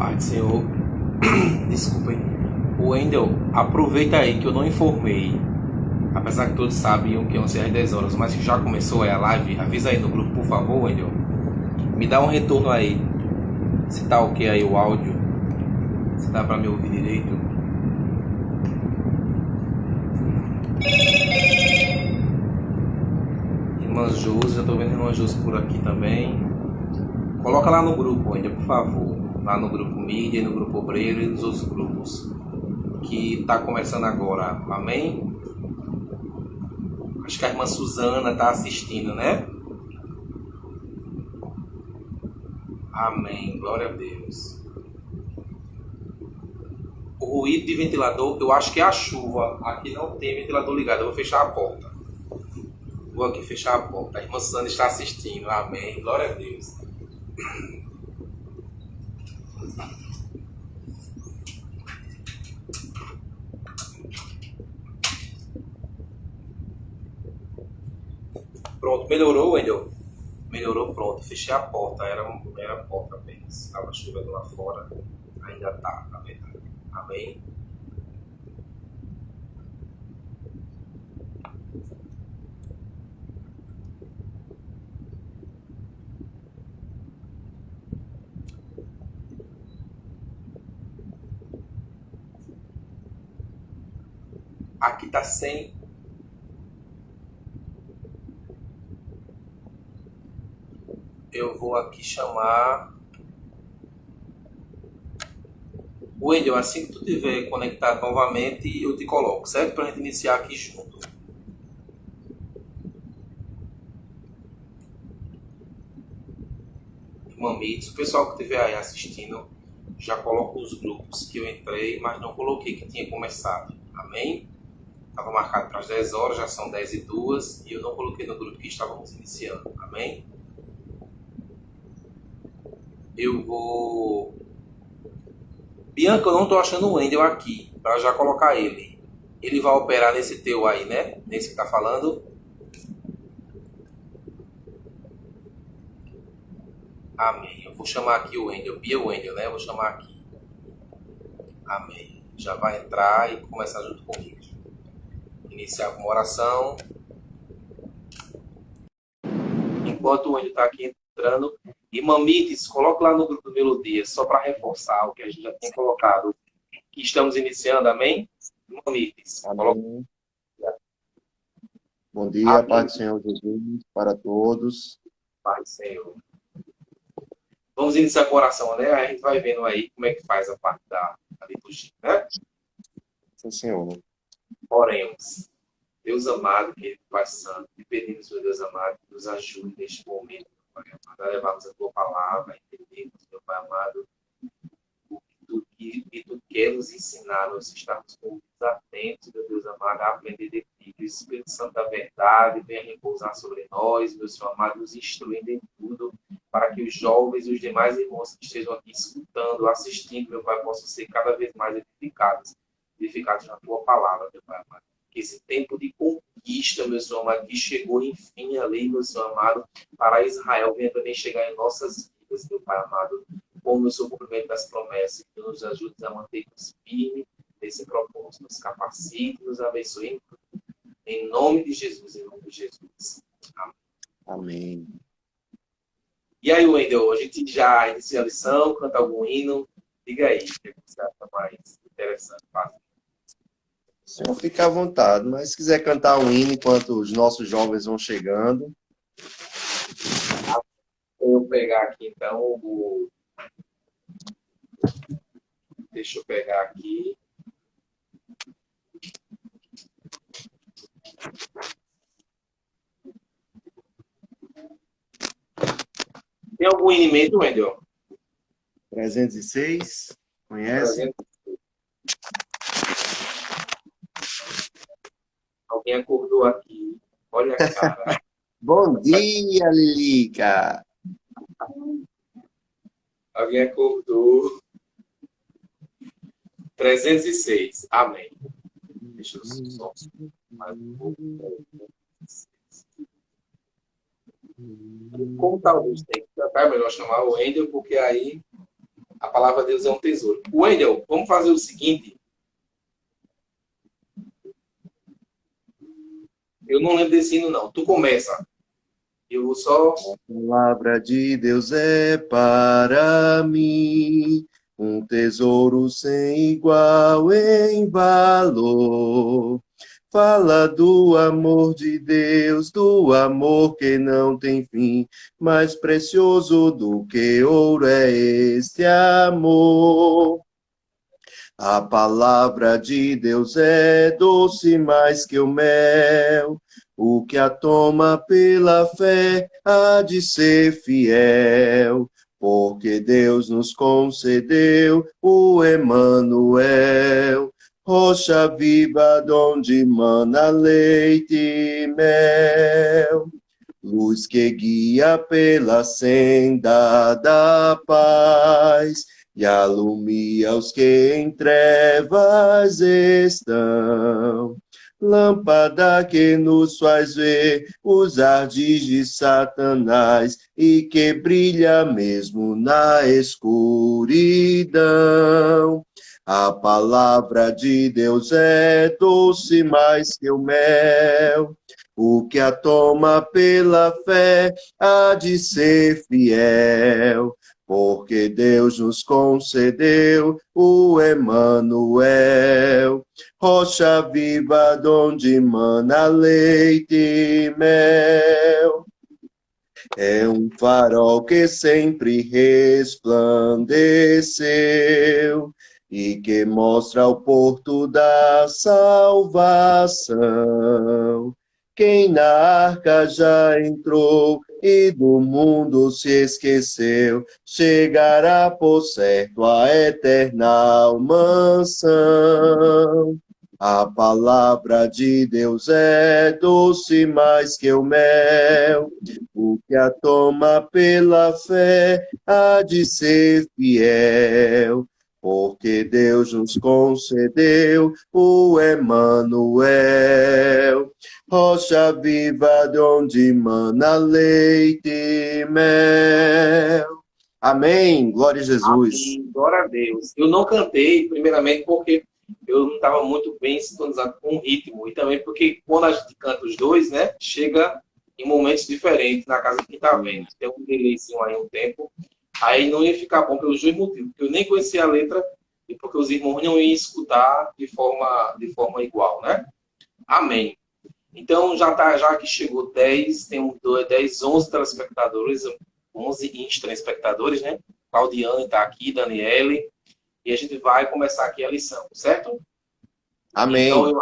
Pai do Senhor, desculpem. O Wendel, aproveita aí que eu não informei. Apesar que todos sabiam que iam ser às 10 horas, mas que já começou a live. Avisa aí no grupo, por favor, Wendel. Me dá um retorno aí. Se tá ok aí o áudio. Se dá pra me ouvir direito. Irmã Josi, já tô vendo Irmã Josi por aqui também. Coloca lá no grupo, Wendel, por favor. Lá no grupo Mídia, no grupo Obreiro e nos outros grupos. Que tá começando agora. Amém? Acho que a irmã Suzana tá assistindo, né? Amém. Glória a Deus. O ruído de ventilador, eu acho que é a chuva. Aqui não tem ventilador ligado. Eu vou fechar a porta. Vou aqui fechar a porta. A irmã Suzana está assistindo. Amém. Glória a Deus. Pronto. Melhorou, Wendel? Melhorou, pronto. Fechei a porta. Era a porta apenas. Estava chovendo lá fora. Ainda tá, na verdade. Amém. Aqui tá sem. Eu vou aqui chamar. Wendel, assim que tu tiver conectado novamente, eu te coloco, certo? Pra gente iniciar aqui junto. Mamitos, o pessoal que estiver aí assistindo, já coloca os grupos que eu entrei, mas não coloquei que tinha começado. Amém? Estava marcado para as 10 horas, já são 10 e 2 e eu não coloquei no grupo que estávamos iniciando. Amém? Eu vou... Bianca, eu não estou achando o Wendel aqui, para já colocar ele. Ele vai operar nesse teu aí, né? Nesse que tá falando. Amém. Eu vou chamar aqui o Wendel, Bia Wendel, né? Eu vou chamar aqui. Amém. Já vai entrar e começar junto comigo. Iniciar com uma oração. Enquanto o Wendel está aqui entrando. E Mamites, coloca lá no grupo do Melodia, só para reforçar o que a gente já tinha colocado. Que estamos iniciando, amém? Mamites, coloca. Amém. Bom dia, Pai do Senhor Jesus, para todos. Pai do Senhor. Vamos iniciar com oração, né? A gente vai vendo aí como é que faz a parte da liturgia, né? Sim, Senhor. Oremos. Deus amado, querido Pai Santo, te pedimos, meu Deus amado, que nos ajude neste momento, Pai amado, a levarmos a tua palavra, a entendermos, meu Pai amado, que tu quer nos ensinar, nós estamos com ouvidos atentos, meu Deus amado, a aprender de ti, que o Espírito Santo da verdade venha repousar sobre nós, meu Senhor amado, nos instruindo em tudo, para que os jovens e os demais irmãos que estejam aqui escutando, assistindo, meu Pai, possam ser cada vez mais edificados na tua palavra, meu Pai amado. Que esse tempo de conquista, meu Senhor amado, que chegou enfim ali, meu Senhor amado, para Israel, venha também chegar em nossas vidas, meu Pai amado, como o seu cumprimento das promessas, que nos ajude a manter-nos firmes nesse propósito, nos capacite, nos abençoe, em nome de Jesus, em nome de Jesus. Amém. Amém. E aí, Wendel, a gente já inicia a lição, canta algum hino, diga aí, o que você acha mais interessante? O senhor fica à vontade, mas se quiser cantar um hino enquanto os nossos jovens vão chegando. Vou pegar aqui, então, Deixa eu pegar aqui. Tem algum inimigo, Wendel? 306, conhece? Alguém acordou aqui. Olha a cara. Bom dia, Lilica! Alguém acordou. 306. Amém. Deixa eu só mais um pouco. Como talvez tenha que cantar, é melhor chamar o Wendel, porque aí A palavra de Deus é um tesouro. Wendel, vamos fazer o seguinte. Eu não lembro desse hino, não. Tu começa. Eu vou só... A palavra de Deus é para mim um tesouro sem igual em valor. Fala do amor de Deus, do amor que não tem fim. Mais precioso do que ouro é este amor. A palavra de Deus é doce mais que o mel. O que a toma pela fé há de ser fiel, porque Deus nos concedeu o Emanuel, rocha viva donde mana leite e mel, luz que guia pela senda da paz e alumia os que em trevas estão. Lâmpada que nos faz ver os ardis de Satanás e que brilha mesmo na escuridão. A palavra de Deus é doce mais que o mel. O que a toma pela fé há de ser fiel, porque Deus nos concedeu o Emanuel, rocha viva donde mana leite e mel. É um farol que sempre resplandeceu e que mostra o porto da salvação. Quem na arca já entrou e do mundo se esqueceu, chegará por certo à eterna mansão. A palavra de Deus é doce mais que o mel. O que a toma pela fé há de ser fiel, porque Deus nos concedeu o Emanuel, rocha viva de onde mana leite e mel. Amém. Glória a Jesus. Amém. Glória a Deus. Eu não cantei, primeiramente, porque eu não estava muito bem sintonizado com o ritmo. E também porque quando a gente canta os dois, né? Chega em momentos diferentes na casa de quem está vendo. Tem um delayzinho aí um tempo. Aí não ia ficar bom pelos dois motivos. Porque eu nem conhecia a letra e porque os irmãos não iam escutar de forma igual, né? Amém. Então, já que chegou 10, tem 10, 11 telespectadores, 11 telespectadores, né? Claudiane está aqui, Daniele, e a gente vai começar aqui a lição, certo? Amém. Então,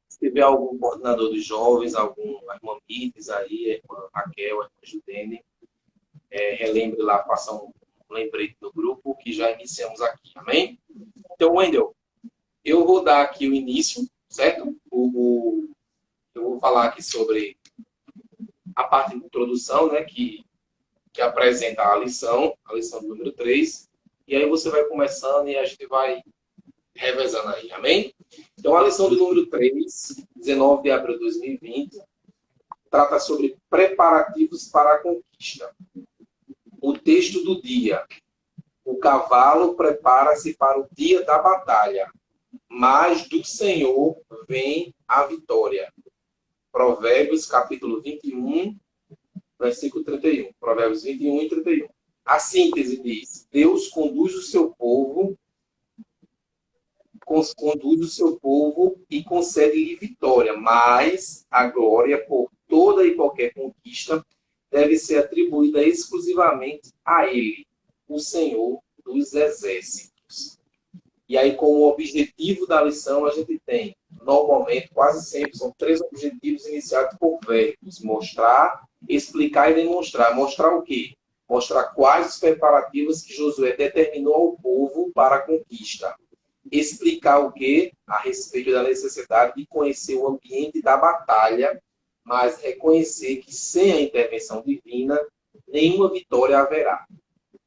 se tiver algum coordenador dos jovens, a irmã Mites aí, a irmã Raquel, a irmã Judene, relembre lá, faça um lembrete no grupo que já iniciamos aqui, amém? Então, Wendel, eu vou dar aqui o início, certo? Eu vou falar aqui sobre a parte de introdução, né, que apresenta a lição número 3, e aí você vai começando e a gente vai revezando aí, amém? Então, a lição do número 3, 19 de abril de 2020, trata sobre preparativos para a conquista. O texto do dia: o cavalo prepara-se para o dia da batalha, mas do Senhor vem a vitória. Provérbios, capítulo 21, versículo 31. Provérbios 21 e 31. A síntese diz: Deus conduz o seu povo e concede-lhe vitória, mas a glória por toda e qualquer conquista deve ser atribuída exclusivamente a Ele, o Senhor dos Exércitos. E aí, como objetivo da lição, a gente tem, normalmente, quase sempre, são 3 objetivos iniciados por verbos: mostrar, explicar e demonstrar. Mostrar o quê? Mostrar quais os preparativos que Josué determinou ao povo para a conquista. Explicar o quê? A respeito da necessidade de conhecer o ambiente da batalha, mas reconhecer que sem a intervenção divina, nenhuma vitória haverá.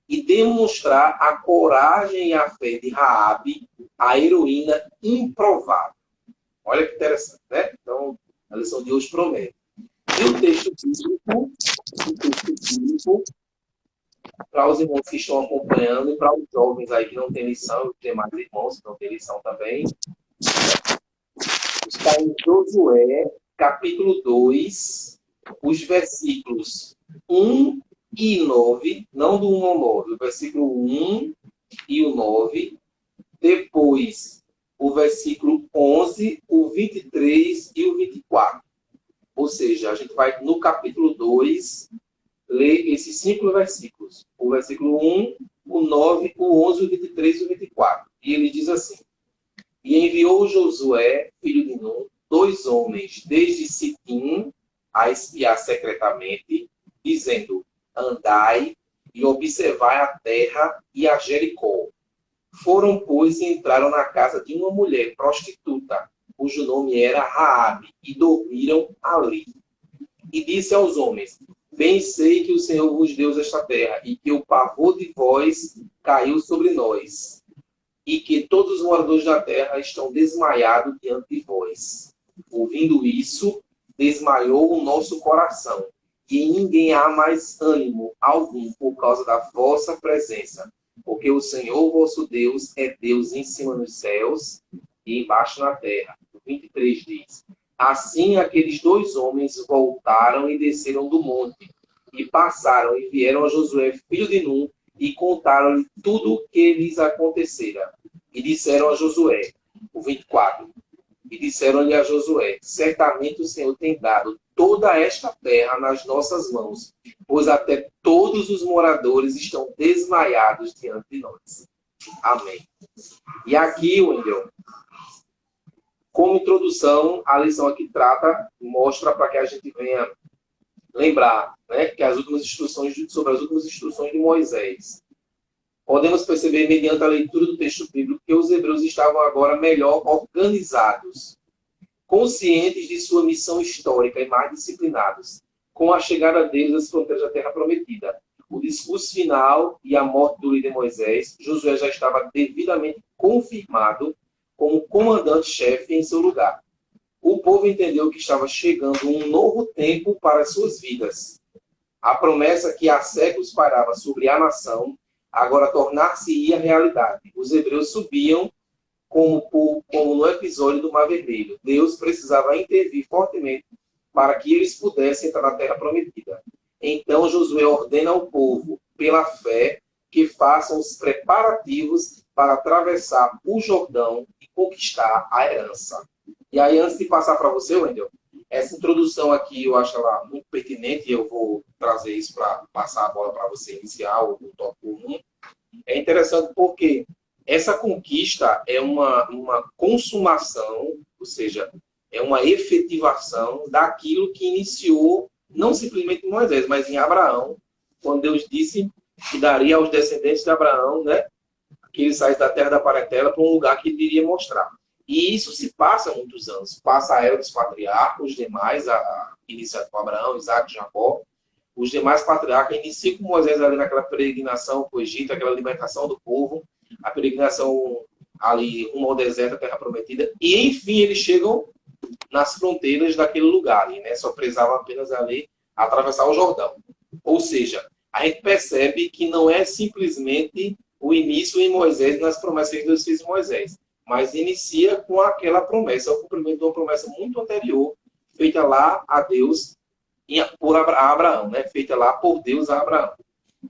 E demonstrar a coragem e a fé de Raabe, a heroína improvável. Olha que interessante, né? Então, a lição de hoje promete. E o texto bíblico para os irmãos que estão acompanhando e para os jovens aí que não têm lição, e os demais irmãos que não têm lição também, está em Josué, capítulo 2, os versículos 1 e 9, não do 1 ao 9, o versículo 1 e o 9, depois o versículo 11, o 23 e o 24. Ou seja, a gente vai no capítulo 2 ler esses 5 versículos. O versículo 1, o 9, o 11, o 23 e o 24. E ele diz assim: E enviou Josué, filho de Nun, 2 homens desde Sitim a espiar secretamente, dizendo: Andai e observai a terra e a Jericó. Foram, pois, e entraram na casa de uma mulher prostituta, cujo nome era Raabe, e dormiram ali. E disse aos homens: Bem sei que o Senhor vos deu esta terra, e que o pavor de vós caiu sobre nós, e que todos os moradores da terra estão desmaiados diante de vós. Ouvindo isso, desmaiou o nosso coração, e em ninguém há mais ânimo algum por causa da vossa presença, porque o Senhor vosso Deus é Deus em cima nos céus e embaixo na terra. O 23 diz: Assim aqueles 2 homens voltaram e desceram do monte, e passaram e vieram a Josué, filho de Nun, e contaram-lhe tudo o que lhes acontecera. E disseram a Josué, o 24, e disseram-lhe a Josué: Certamente o Senhor tem dado toda esta terra nas nossas mãos, pois até todos os moradores estão desmaiados diante de nós. Amém. E aqui, Wendel, como introdução, a lição aqui mostra para que a gente venha lembrar, né, que sobre as últimas instruções de Moisés. Podemos perceber, mediante a leitura do texto bíblico, que os hebreus estavam agora melhor organizados, conscientes de sua missão histórica e mais disciplinados, com a chegada deles às fronteiras da Terra Prometida. O discurso final e a morte do líder Moisés, Josué já estava devidamente confirmado como comandante-chefe em seu lugar. O povo entendeu que estava chegando um novo tempo para as suas vidas. A promessa que há séculos pairava sobre a nação agora tornar-se-ia realidade. Os hebreus subiam como no episódio do Mar Vermelho. Deus precisava intervir fortemente para que eles pudessem entrar na Terra Prometida. Então Josué ordena ao povo, pela fé, que façam os preparativos para atravessar o Jordão e conquistar a herança. E aí, antes de passar para você, Wendel, essa introdução aqui eu acho ela muito pertinente e eu vou trazer isso para passar a bola para você iniciar o tópico 1. É interessante porque essa conquista é uma consumação, ou seja, é uma efetivação daquilo que iniciou, não simplesmente em Moisés, mas em Abraão, quando Deus disse que daria aos descendentes de Abraão, né, que eles saíssem da terra da parentela para um lugar que ele iria mostrar. E isso se passa há muitos anos. Passa a era dos patriarcas, os demais, iniciado com Abraão, Isaac, Jacó. Os demais patriarcas iniciam com Moisés ali naquela peregrinação para o Egito, aquela libertação do povo, a peregrinação ali rumo ao deserto, a terra prometida. E, enfim, eles chegam nas fronteiras daquele lugar. Ali, né? Só precisavam apenas ali atravessar o Jordão. Ou seja, a gente percebe que não é simplesmente o início em Moisés, nas promessas que Deus fez em Moisés, mas inicia com aquela promessa, o cumprimento de uma promessa muito anterior, feita lá a Deus, por Abraão, né? Feita lá por Deus a Abraão.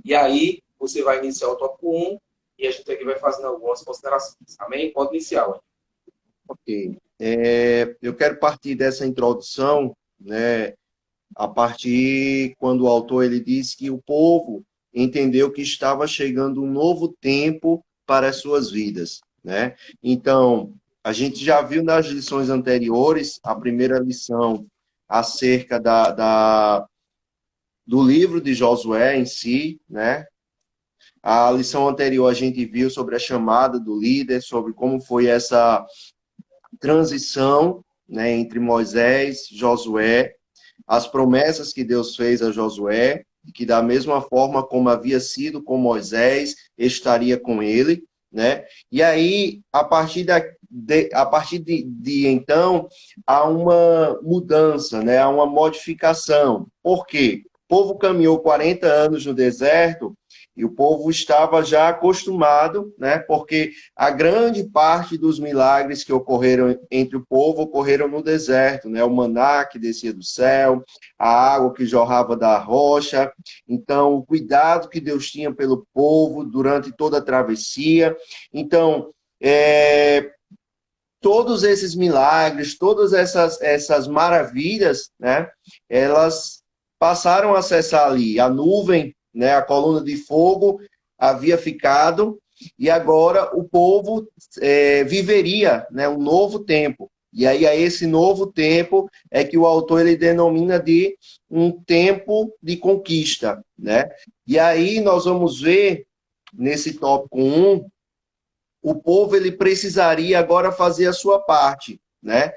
E aí, você vai iniciar o tópico 1 e a gente aqui vai fazendo algumas considerações. Amém? Pode iniciar, Wendel. Ok. Eu quero partir dessa introdução, né, a partir quando o autor ele diz que o povo entendeu que estava chegando um novo tempo para as suas vidas, né? Então, a gente já viu nas lições anteriores, a primeira lição acerca do livro de Josué em si, né? A lição anterior a gente viu sobre a chamada do líder, sobre como foi essa transição, né, entre Moisés e Josué, as promessas que Deus fez a Josué, que da mesma forma como havia sido com Moisés, estaria com ele, né? E aí, a partir de então, há uma mudança, né? Há uma modificação. Por quê? povo caminhou 40 anos no deserto e o povo estava já acostumado, né? Porque a grande parte dos milagres que ocorreram entre o povo ocorreram no deserto, né? O maná que descia do céu, a água que jorrava da rocha. Então, o cuidado que Deus tinha pelo povo durante toda a travessia. Então, todos esses milagres, todas essas maravilhas, né? Elas passaram a cessar ali. A nuvem, né, a coluna de fogo havia ficado e agora o povo viveria, né, um novo tempo. E aí, a esse novo tempo é que o autor ele denomina de um tempo de conquista, né? E aí nós vamos ver, nesse tópico 1, o povo ele precisaria agora fazer a sua parte, né?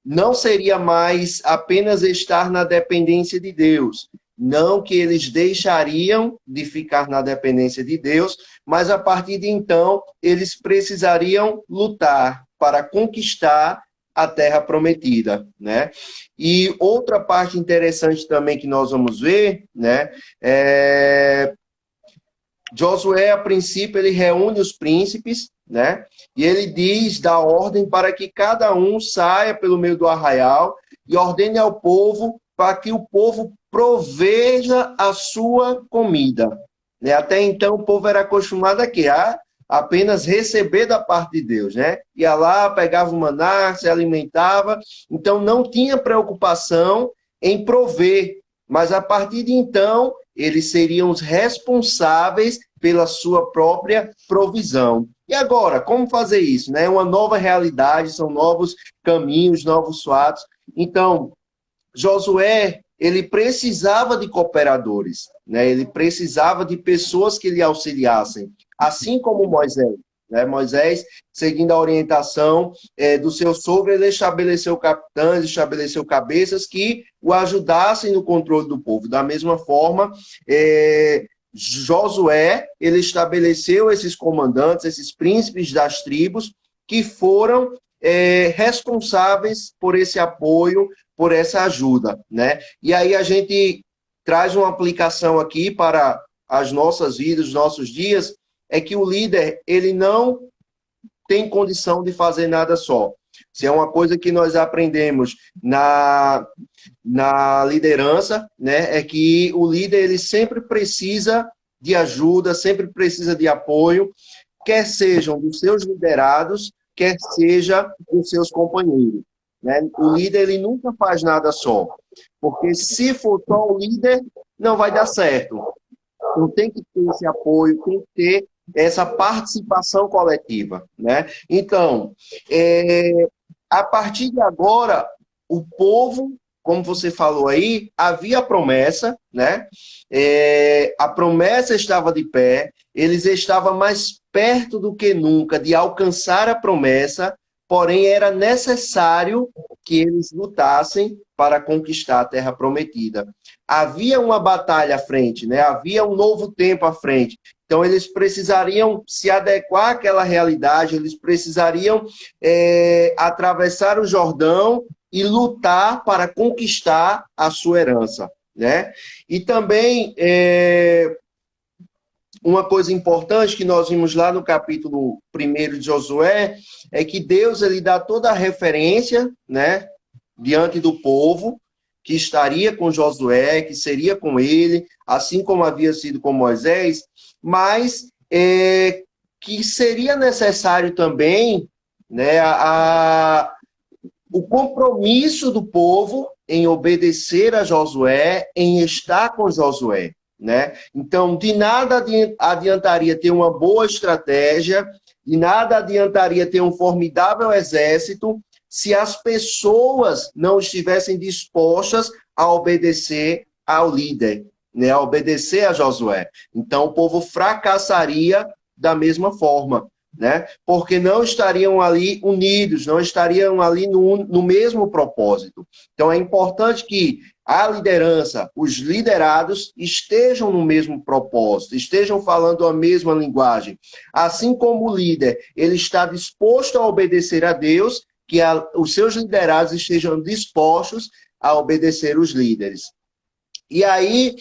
Não seria mais apenas estar na dependência de Deus, não que eles deixariam de ficar na dependência de Deus, mas a partir de então eles precisariam lutar para conquistar a terra prometida, né? E outra parte interessante também que nós vamos ver, né? Josué, a princípio, ele reúne os príncipes, né? E ele diz, dá ordem para que cada um saia pelo meio do arraial e ordene ao povo para que o povo proveja a sua comida. Né? Até então, o povo era acostumado a apenas receber da parte de Deus, né? Ia lá, pegava o maná, se alimentava. Então, não tinha preocupação em prover. Mas, a partir de então, eles seriam os responsáveis pela sua própria provisão. E agora, como fazer isso? Né? Uma nova realidade, são novos caminhos, novos fatos. Então, Josué, ele precisava de cooperadores, né? Ele precisava de pessoas que lhe auxiliassem, assim como Moisés. Né? Moisés, seguindo a orientação do seu sogro, ele estabeleceu capitães, estabeleceu cabeças que o ajudassem no controle do povo. Da mesma forma, Josué, ele estabeleceu esses comandantes, esses príncipes das tribos, que foram responsáveis por esse apoio, por essa ajuda, né? E aí a gente traz uma aplicação aqui para as nossas vidas, os nossos dias, é que o líder, ele não tem condição de fazer nada só. Se é uma coisa que nós aprendemos na liderança, né, é que o líder ele sempre precisa de ajuda, sempre precisa de apoio, quer sejam dos seus liderados, quer seja dos seus companheiros. Né? O líder ele nunca faz nada só, porque se for só o líder, não vai dar certo. Então tem que ter esse apoio, tem que ter essa participação coletiva, né? Então, a partir de agora, o povo, como você falou aí, havia promessa, né? A promessa estava de pé, eles estavam mais perto do que nunca de alcançar a promessa, porém era necessário que eles lutassem para conquistar a terra prometida. Havia uma batalha à frente, né? Havia um novo tempo à frente. Então, eles precisariam se adequar àquela realidade, eles precisariam atravessar o Jordão e lutar para conquistar a sua herança, né? E também, uma coisa importante que nós vimos lá no capítulo 1 de Josué, é que Deus ele dá toda a referência, né, diante do povo, que estaria com Josué, que seria com ele, assim como havia sido com Moisés, mas que seria necessário também, né, o compromisso do povo em obedecer a Josué, em estar com Josué. Né? Então, de nada adiantaria ter uma boa estratégia, de nada adiantaria ter um formidável exército, se as pessoas não estivessem dispostas a obedecer ao líder, né? A obedecer a Josué. Então, o povo fracassaria da mesma forma, né? Porque não estariam ali unidos, não estariam ali no mesmo propósito. Então, é importante que a liderança, os liderados, estejam no mesmo propósito, estejam falando a mesma linguagem. Assim como o líder, ele está disposto a obedecer a Deus, que os seus liderados estejam dispostos a obedecer os líderes. E aí,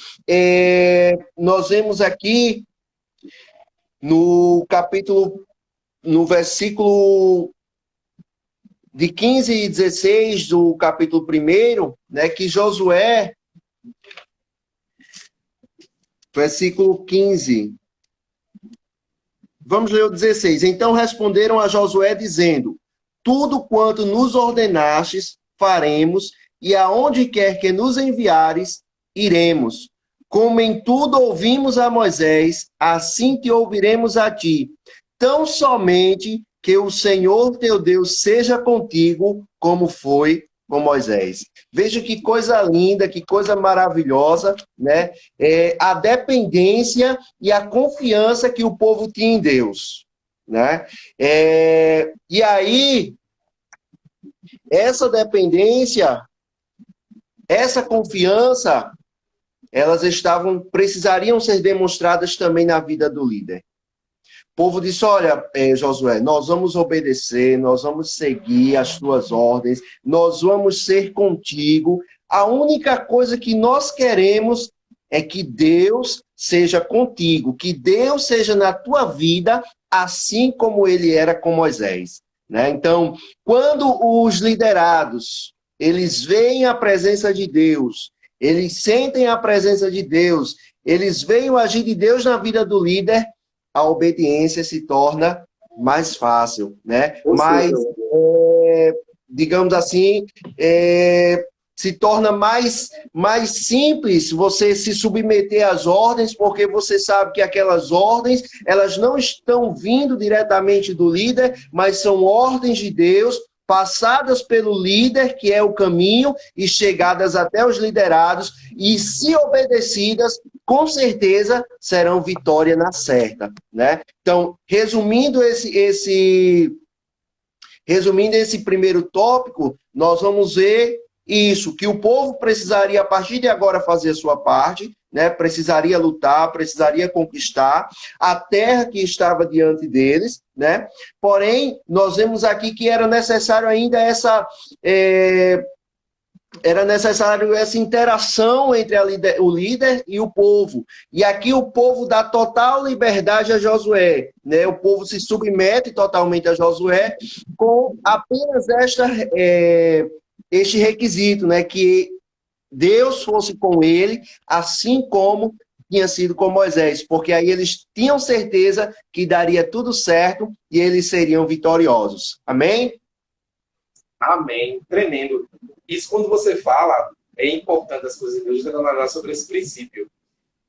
nós vemos aqui no capítulo, no versículo de 15 e 16 do capítulo 1, né, que Josué, versículo 15. Vamos ler o 16. Então responderam a Josué dizendo: tudo quanto nos ordenastes faremos, e aonde quer que nos enviares, iremos. Como em tudo ouvimos a Moisés, assim te ouviremos a ti. Tão somente que o Senhor teu Deus seja contigo, como foi com Moisés. Veja que coisa linda, que coisa maravilhosa, né? A dependência e a confiança que o povo tinha em Deus, né? E aí, essa dependência, essa confiança, elas precisariam ser demonstradas também na vida do líder. O povo disse: olha, Josué, nós vamos obedecer, nós vamos seguir as tuas ordens, nós vamos ser contigo. A única coisa que nós queremos é que Deus seja contigo, que Deus seja na tua vida, assim como ele era com Moisés, né? Então, quando os liderados, eles veem a presença de Deus, eles sentem a presença de Deus, eles veem o agir de Deus na vida do líder, a obediência se torna mais fácil, né? Mas, digamos assim, se torna mais simples você se submeter às ordens, porque você sabe que aquelas ordens, elas não estão vindo diretamente do líder, mas são ordens de Deus, passadas pelo líder, que é o caminho, e chegadas até os liderados, e se obedecidas, com certeza serão vitória na certa, né? Então, resumindo esse primeiro tópico, nós vamos ver isso, que o povo precisaria, a partir de agora, fazer a sua parte, né? Precisaria lutar, precisaria conquistar a terra que estava diante deles, né? Porém, nós vemos aqui que era necessário ainda essa interação entre o líder e o povo. E aqui o povo dá total liberdade a Josué, né? O povo se submete totalmente a Josué com apenas este requisito, né? Que Deus fosse com ele, assim como tinha sido com Moisés, porque aí eles tinham certeza que daria tudo certo e eles seriam vitoriosos. Amém? Amém. Tremendo. Isso, quando você fala, é importante as coisas de Deus trabalhar sobre esse princípio.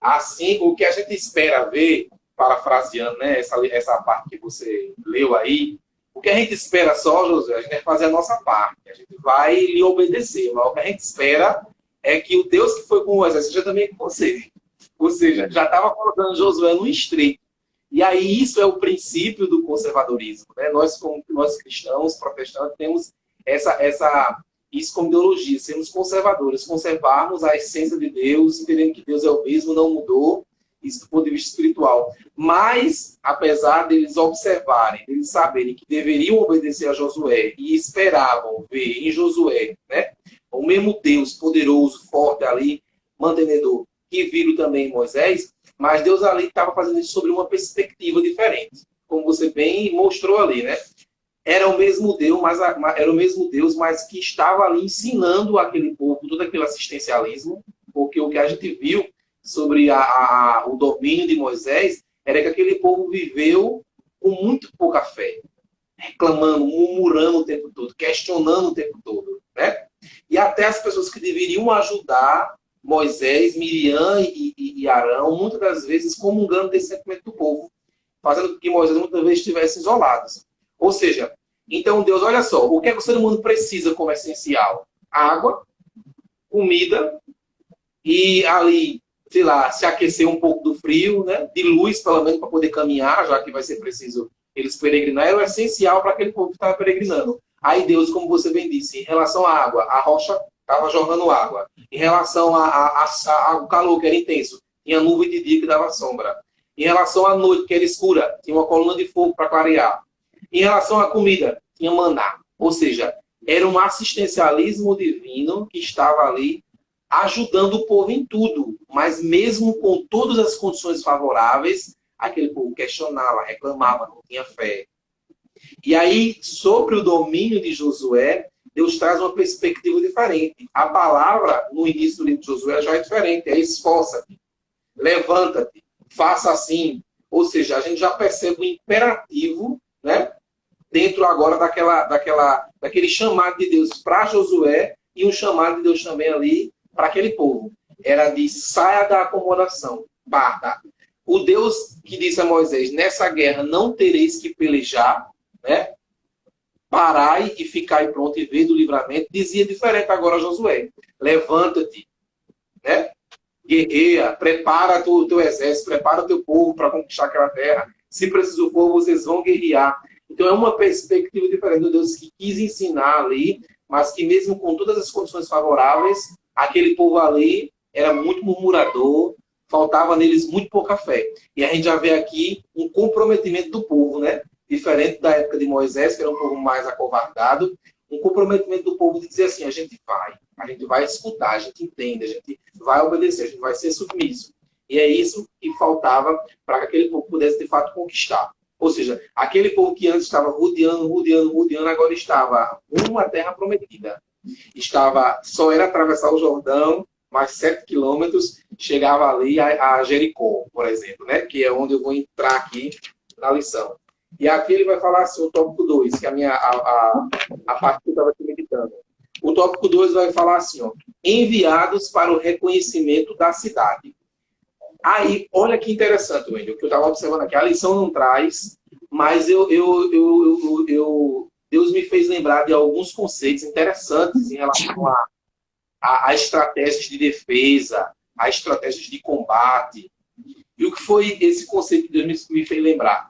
Assim, o que a gente espera ver, parafraseando, né, essa parte que você leu aí, o que a gente espera só, Josué, a gente vai fazer a nossa parte. A gente vai lhe obedecer, mas o que a gente espera é que o Deus que foi com Moisés seja também com você. Ou seja, já estava colocando Josué no estreito. E aí isso é o princípio do conservadorismo, né? Nós, como nós cristãos, protestantes, temos isso como ideologia, sermos conservadores, conservarmos a essência de Deus, entendendo que Deus é o mesmo, não mudou, isso do ponto de vista espiritual. Mas, apesar deles observarem, deles saberem que deveriam obedecer a Josué e esperavam ver em Josué, né, o mesmo Deus poderoso, forte ali, mantenedor, que viram também em Moisés, mas Deus ali estava fazendo isso sobre uma perspectiva diferente, como você bem mostrou ali, né? Era o mesmo Deus, mas que estava ali ensinando aquele povo todo aquele assistencialismo, porque o que a gente viu sobre o domínio de Moisés era que aquele povo viveu com muito pouca fé, reclamando, murmurando o tempo todo, questionando o tempo todo, né? E até as pessoas que deveriam ajudar Moisés, Miriam e Arão, muitas das vezes comungando desse sentimento do povo, fazendo com que Moisés muitas vezes estivesse isolados. Ou seja, então Deus, olha só, o que é que o ser humano precisa como essencial? Água, comida e ali, sei lá, se aquecer um pouco do frio, né? De luz, pelo menos, para poder caminhar, já que vai ser preciso eles peregrinar, é o essencial para aquele povo que estava peregrinando. Aí Deus, como você bem disse, em relação à água, a rocha estava jogando água. Em relação ao calor, que era intenso, tinha nuvem de dia que dava sombra. Em relação à noite, que era escura, tinha uma coluna de fogo para clarear. Em relação à comida, tinha maná. Ou seja, era um assistencialismo divino que estava ali ajudando o povo em tudo. Mas mesmo com todas as condições favoráveis, aquele povo questionava, reclamava, não tinha fé. E aí, sobre o domínio de Josué, Deus traz uma perspectiva diferente. A palavra, no início do livro de Josué, já é diferente. É esforça-te, levanta-te, faça assim. Ou seja, a gente já percebe o imperativo, né? Dentro agora daquele chamado de Deus para Josué e um chamado de Deus também ali para aquele povo. Era de saia da acomodação, parta. O Deus que disse a Moisés, nessa guerra não tereis que pelejar, né? Parai e ficai pronto e ver do livramento, dizia diferente agora a Josué. Levanta-te, né? Guerreia, prepara o teu exército, prepara o teu povo para conquistar aquela terra. Se preciso for, vocês vão guerrear. Então é uma perspectiva diferente do Deus que quis ensinar ali, mas que mesmo com todas as condições favoráveis, aquele povo ali era muito murmurador, faltava neles muito pouca fé. E a gente já vê aqui um comprometimento do povo, né? Diferente da época de Moisés, que era um povo mais acovardado, um comprometimento do povo de dizer assim, a gente vai escutar, a gente entende, a gente vai obedecer, a gente vai ser submisso. E é isso que faltava para que aquele povo pudesse, de fato, conquistar. Ou seja, aquele povo que antes estava rodeando, agora estava uma terra prometida. Só era atravessar o Jordão, mais 7 quilômetros, chegava ali a Jericó, por exemplo, né? Que é onde eu vou entrar aqui na lição. E aqui ele vai falar assim, o tópico 2, que é a parte que eu estava aqui meditando. O tópico 2 vai falar assim, ó, enviados para o reconhecimento da cidade. Aí, olha que interessante, Wendel, que eu estava observando aqui. A lição não traz, mas Deus me fez lembrar de alguns conceitos interessantes em relação a estratégias de defesa, a estratégias de combate. E o que foi esse conceito que Deus me fez lembrar?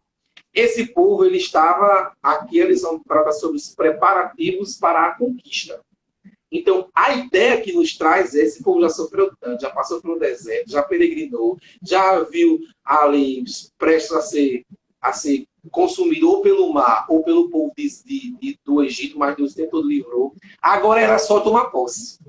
Esse povo, ele estava, aqui a lição trata sobre os preparativos para a conquista. Então, a ideia que nos traz é, esse povo já sofreu tanto, já passou pelo deserto, já peregrinou, já viu ali prestes a ser consumido ou pelo mar ou pelo povo do Egito, mas Deus o tempo todo livrou. Agora era só tomar posse.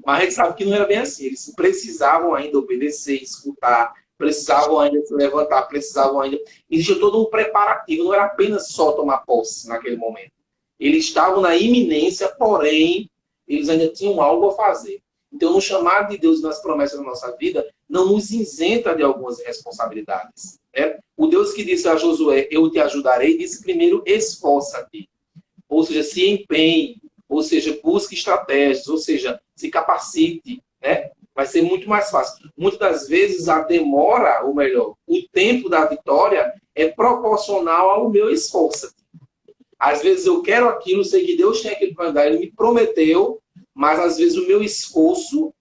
Mas a gente sabe que não era bem assim. Eles precisavam ainda obedecer, escutar, precisavam ainda se levantar, precisavam ainda... Existia todo um preparativo, não era apenas só tomar posse naquele momento. Eles estavam na iminência, porém, eles ainda tinham algo a fazer. Então, no chamado de Deus nas promessas da nossa vida, não nos isenta de algumas responsabilidades. Né? O Deus que disse a Josué, eu te ajudarei, disse primeiro, esforça-te. Ou seja, se empenhe, ou seja, busque estratégias, ou seja, se capacite, né? Vai ser muito mais fácil. Muitas das vezes a demora, ou melhor, o tempo da vitória é proporcional ao meu esforço. Às vezes eu quero aquilo, sei que Deus tem aquilo para me dar, Ele me prometeu, mas às vezes o meu esforço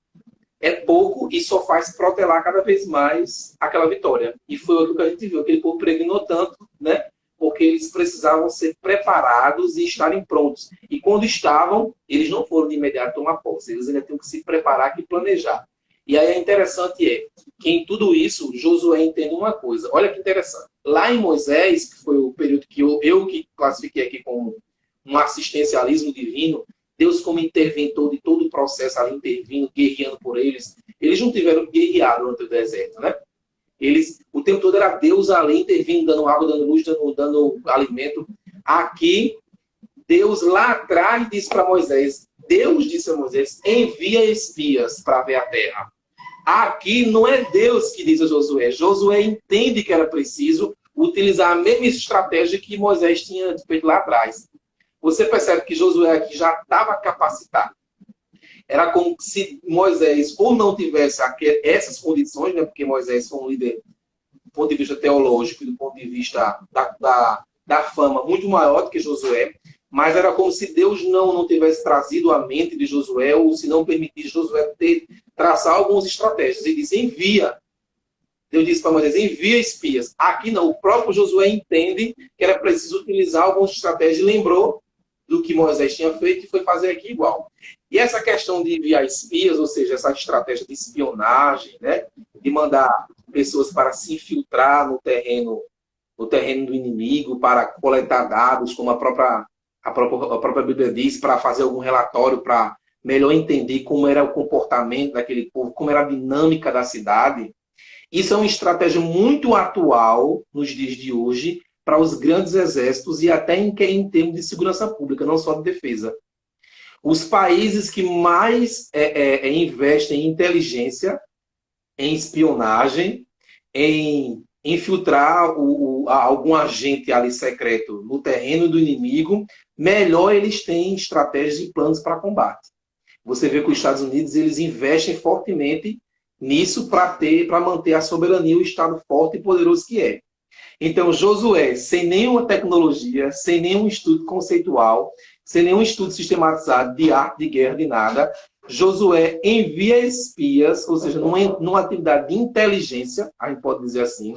é pouco e só faz protelar cada vez mais aquela vitória. E foi o que a gente viu, aquele povo peregrinou tanto, né? Porque eles precisavam ser preparados e estarem prontos. E quando estavam, eles não foram de imediato tomar posse. Eles ainda tinham que se preparar e planejar. E aí é interessante que em tudo isso, Josué entende uma coisa. Olha que interessante. Lá em Moisés, que foi o período que eu que classifiquei aqui como um assistencialismo divino, Deus como interventor de todo o processo ali, intervindo, guerreando por eles. Eles não tiveram que guerrear durante o deserto, né? O tempo todo era Deus ali intervindo, dando água, dando luz, dando alimento. Aqui, Deus lá atrás disse para Moisés, Deus disse a Moisés, envia espias para ver a terra. Aqui não é Deus que diz a Josué. Josué entende que era preciso utilizar a mesma estratégia que Moisés tinha feito lá atrás. Você percebe que Josué aqui já estava capacitado. Era como se Moisés ou não tivesse essas condições, né? Porque Moisés foi um líder do ponto de vista teológico e do ponto de vista da fama muito maior do que Josué, mas era como se Deus não tivesse trazido a mente de Josué ou se não permitisse Josué traçar algumas estratégias. Ele disse, envia. Deus disse para Moisés, envia espias. Aqui não, o próprio Josué entende que era preciso utilizar algumas estratégias e lembrou do que Moisés tinha feito e foi fazer aqui igual. E essa questão de enviar espias, ou seja, essa estratégia de espionagem, né, de mandar pessoas para se infiltrar no terreno do inimigo, para coletar dados, como a própria Bíblia diz, para fazer algum relatório, para melhor entender como era o comportamento daquele povo, como era a dinâmica da cidade. Isso é uma estratégia muito atual nos dias de hoje para os grandes exércitos e até em termos de segurança pública, não só de defesa. Os países que mais investem em inteligência, em espionagem, em infiltrar algum agente ali secreto no terreno do inimigo, melhor eles têm estratégias e planos para combate. Você vê que os Estados Unidos eles investem fortemente nisso para manter a soberania, o Estado forte e poderoso que é. Então, Josué, sem nenhuma tecnologia, sem nenhum estudo conceitual, sem nenhum estudo sistematizado de arte de guerra, de nada, Josué envia espias, ou seja, numa atividade de inteligência, a gente pode dizer assim,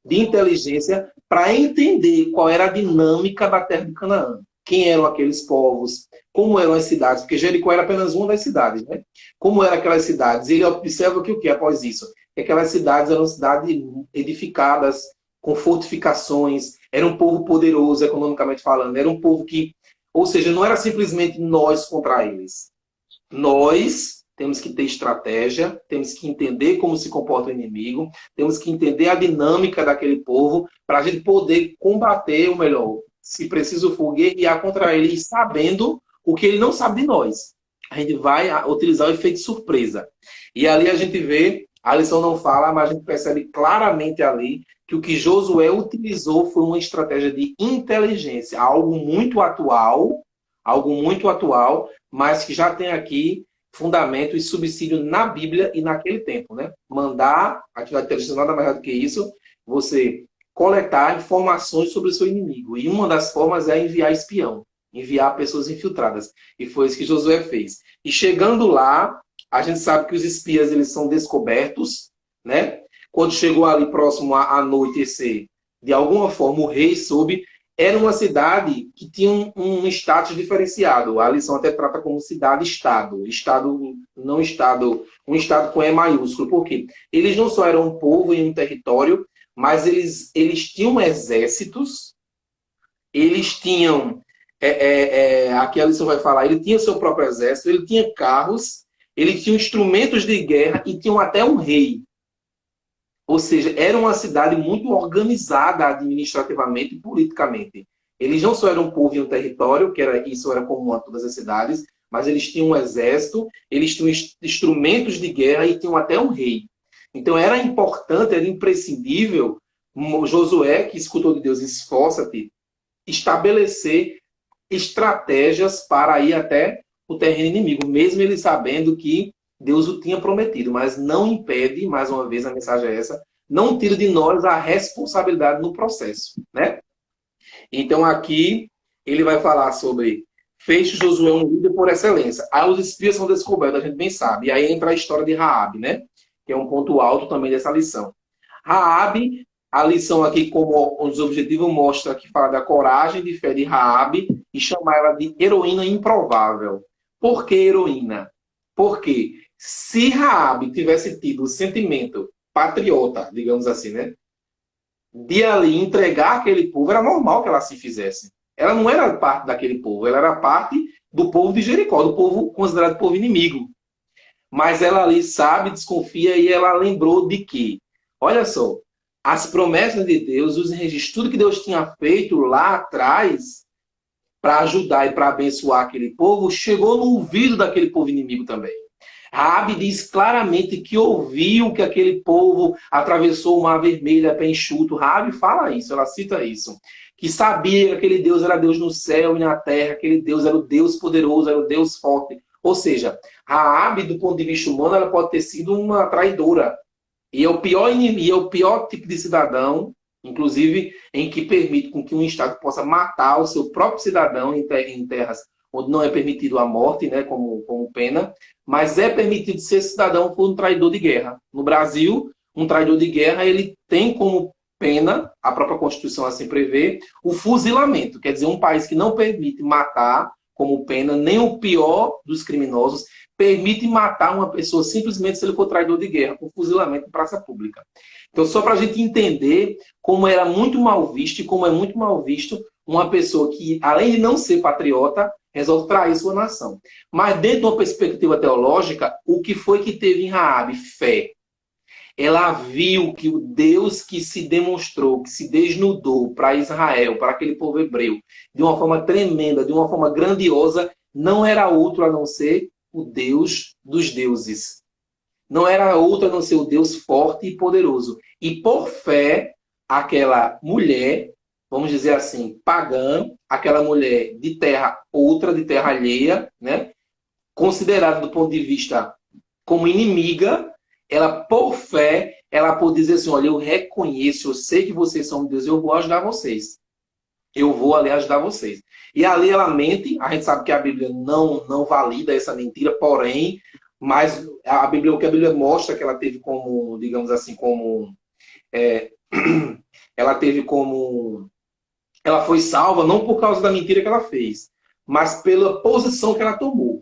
de inteligência, para entender qual era a dinâmica da terra de Canaã. Quem eram aqueles povos, como eram as cidades, porque Jericó era apenas uma das cidades, né? Como eram aquelas cidades? Ele observa que o que após isso? Que aquelas cidades eram cidades edificadas, com fortificações, era um povo poderoso, economicamente falando, era um povo que, ou seja, não era simplesmente nós contra eles. Nós temos que ter estratégia, temos que entender como se comporta o inimigo, temos que entender a dinâmica daquele povo para a gente poder combater, ou melhor, se preciso for, guerrear contra ele, sabendo o que ele não sabe de nós. A gente vai utilizar o efeito surpresa. E ali a gente vê, a lição não fala, mas a gente percebe claramente ali que o que Josué utilizou foi uma estratégia de inteligência, algo muito atual, mas que já tem aqui fundamento e subsídio na Bíblia e naquele tempo, né? Mandar, atividade inteligência nada mais do que isso, você coletar informações sobre o seu inimigo. E uma das formas é enviar espião, enviar pessoas infiltradas. E foi isso que Josué fez. E chegando lá, a gente sabe que os espias eles são descobertos, né? Quando chegou ali próximo a anoitecer, de alguma forma o rei soube. Era uma cidade que tinha um status diferenciado. A lição até trata como cidade-estado. Não estado, um estado com E maiúsculo. Por quê? Eles não só eram um povo em um território, mas eles tinham exércitos, eles tinham, aqui a lição vai falar, ele tinha seu próprio exército, ele tinha carros, ele tinha instrumentos de guerra e tinham até um rei. Ou seja, era uma cidade muito organizada administrativamente e politicamente. Eles não só eram um povo e um território, isso era comum a todas as cidades, mas eles tinham um exército, eles tinham instrumentos de guerra e tinham até um rei. Então era importante, era imprescindível, Josué, que escutou de Deus, esforça-te, estabelecer estratégias para ir até o terreno inimigo, mesmo ele sabendo que Deus o tinha prometido, mas não impede, mais uma vez a mensagem é essa, não tira de nós a responsabilidade no processo, né? Então aqui ele vai falar sobre fez Josué um líder por excelência. Aí os espias são descobertos, a gente bem sabe. E aí entra a história de Raabe, né? Que é um ponto alto também dessa lição. Raabe, a lição aqui como os objetivos mostra que fala da coragem de fé de Raabe e chama ela de heroína improvável. Por que heroína? Porque se Raabe tivesse tido o sentimento patriota, digamos assim, né? De ali entregar aquele povo, era normal que ela se fizesse. Ela não era parte daquele povo, ela era parte do povo de Jericó, do povo considerado povo inimigo. Mas ela ali sabe, desconfia e ela lembrou de que, olha só, as promessas de Deus, os registros, tudo que Deus tinha feito lá atrás para ajudar e para abençoar aquele povo, chegou no ouvido daquele povo inimigo também. Raabe diz claramente que ouviu que aquele povo atravessou o Mar Vermelho a pé enxuto. Raabe fala isso, ela cita isso. Que sabia que aquele Deus era Deus no céu e na terra, aquele Deus era o Deus poderoso, era o Deus forte. Ou seja, Raabe, do ponto de vista humano, ela pode ter sido uma traidora. E é o pior inimigo, é o pior tipo de cidadão, inclusive, em que permite com que um Estado possa matar o seu próprio cidadão em terras onde não é permitido a morte, né, como pena, mas é permitido ser cidadão por um traidor de guerra. No Brasil, um traidor de guerra, ele tem como pena, a própria Constituição assim prevê, o fuzilamento. Quer dizer, um país que não permite matar como pena, nem o pior dos criminosos, permite matar uma pessoa simplesmente se ele for traidor de guerra, com fuzilamento em praça pública. Então, só para a gente entender como era muito mal visto e como é muito mal visto uma pessoa que, além de não ser patriota, resolve trair sua nação. Mas dentro de uma perspectiva teológica, o que foi que teve em Raabe? Fé. Ela viu que o Deus que se demonstrou, que se desnudou para Israel, para aquele povo hebreu, de uma forma tremenda, de uma forma grandiosa, não era outro a não ser o Deus dos deuses. Não era outro a não ser o Deus forte e poderoso. E por fé, aquela mulher, vamos dizer assim, pagã, aquela mulher de terra outra, de terra alheia, né? Considerada do ponto de vista como inimiga, ela, por fé, ela pode dizer assim, olha, eu reconheço, eu sei que vocês são de Deus, eu vou ajudar vocês. Eu vou ali ajudar vocês. E ali ela mente, a gente sabe que a Bíblia não valida essa mentira, porém, mas a Bíblia, o que a Bíblia mostra que ela teve como, digamos assim, como... ela teve como... Ela foi salva não por causa da mentira que ela fez, mas pela posição que ela tomou.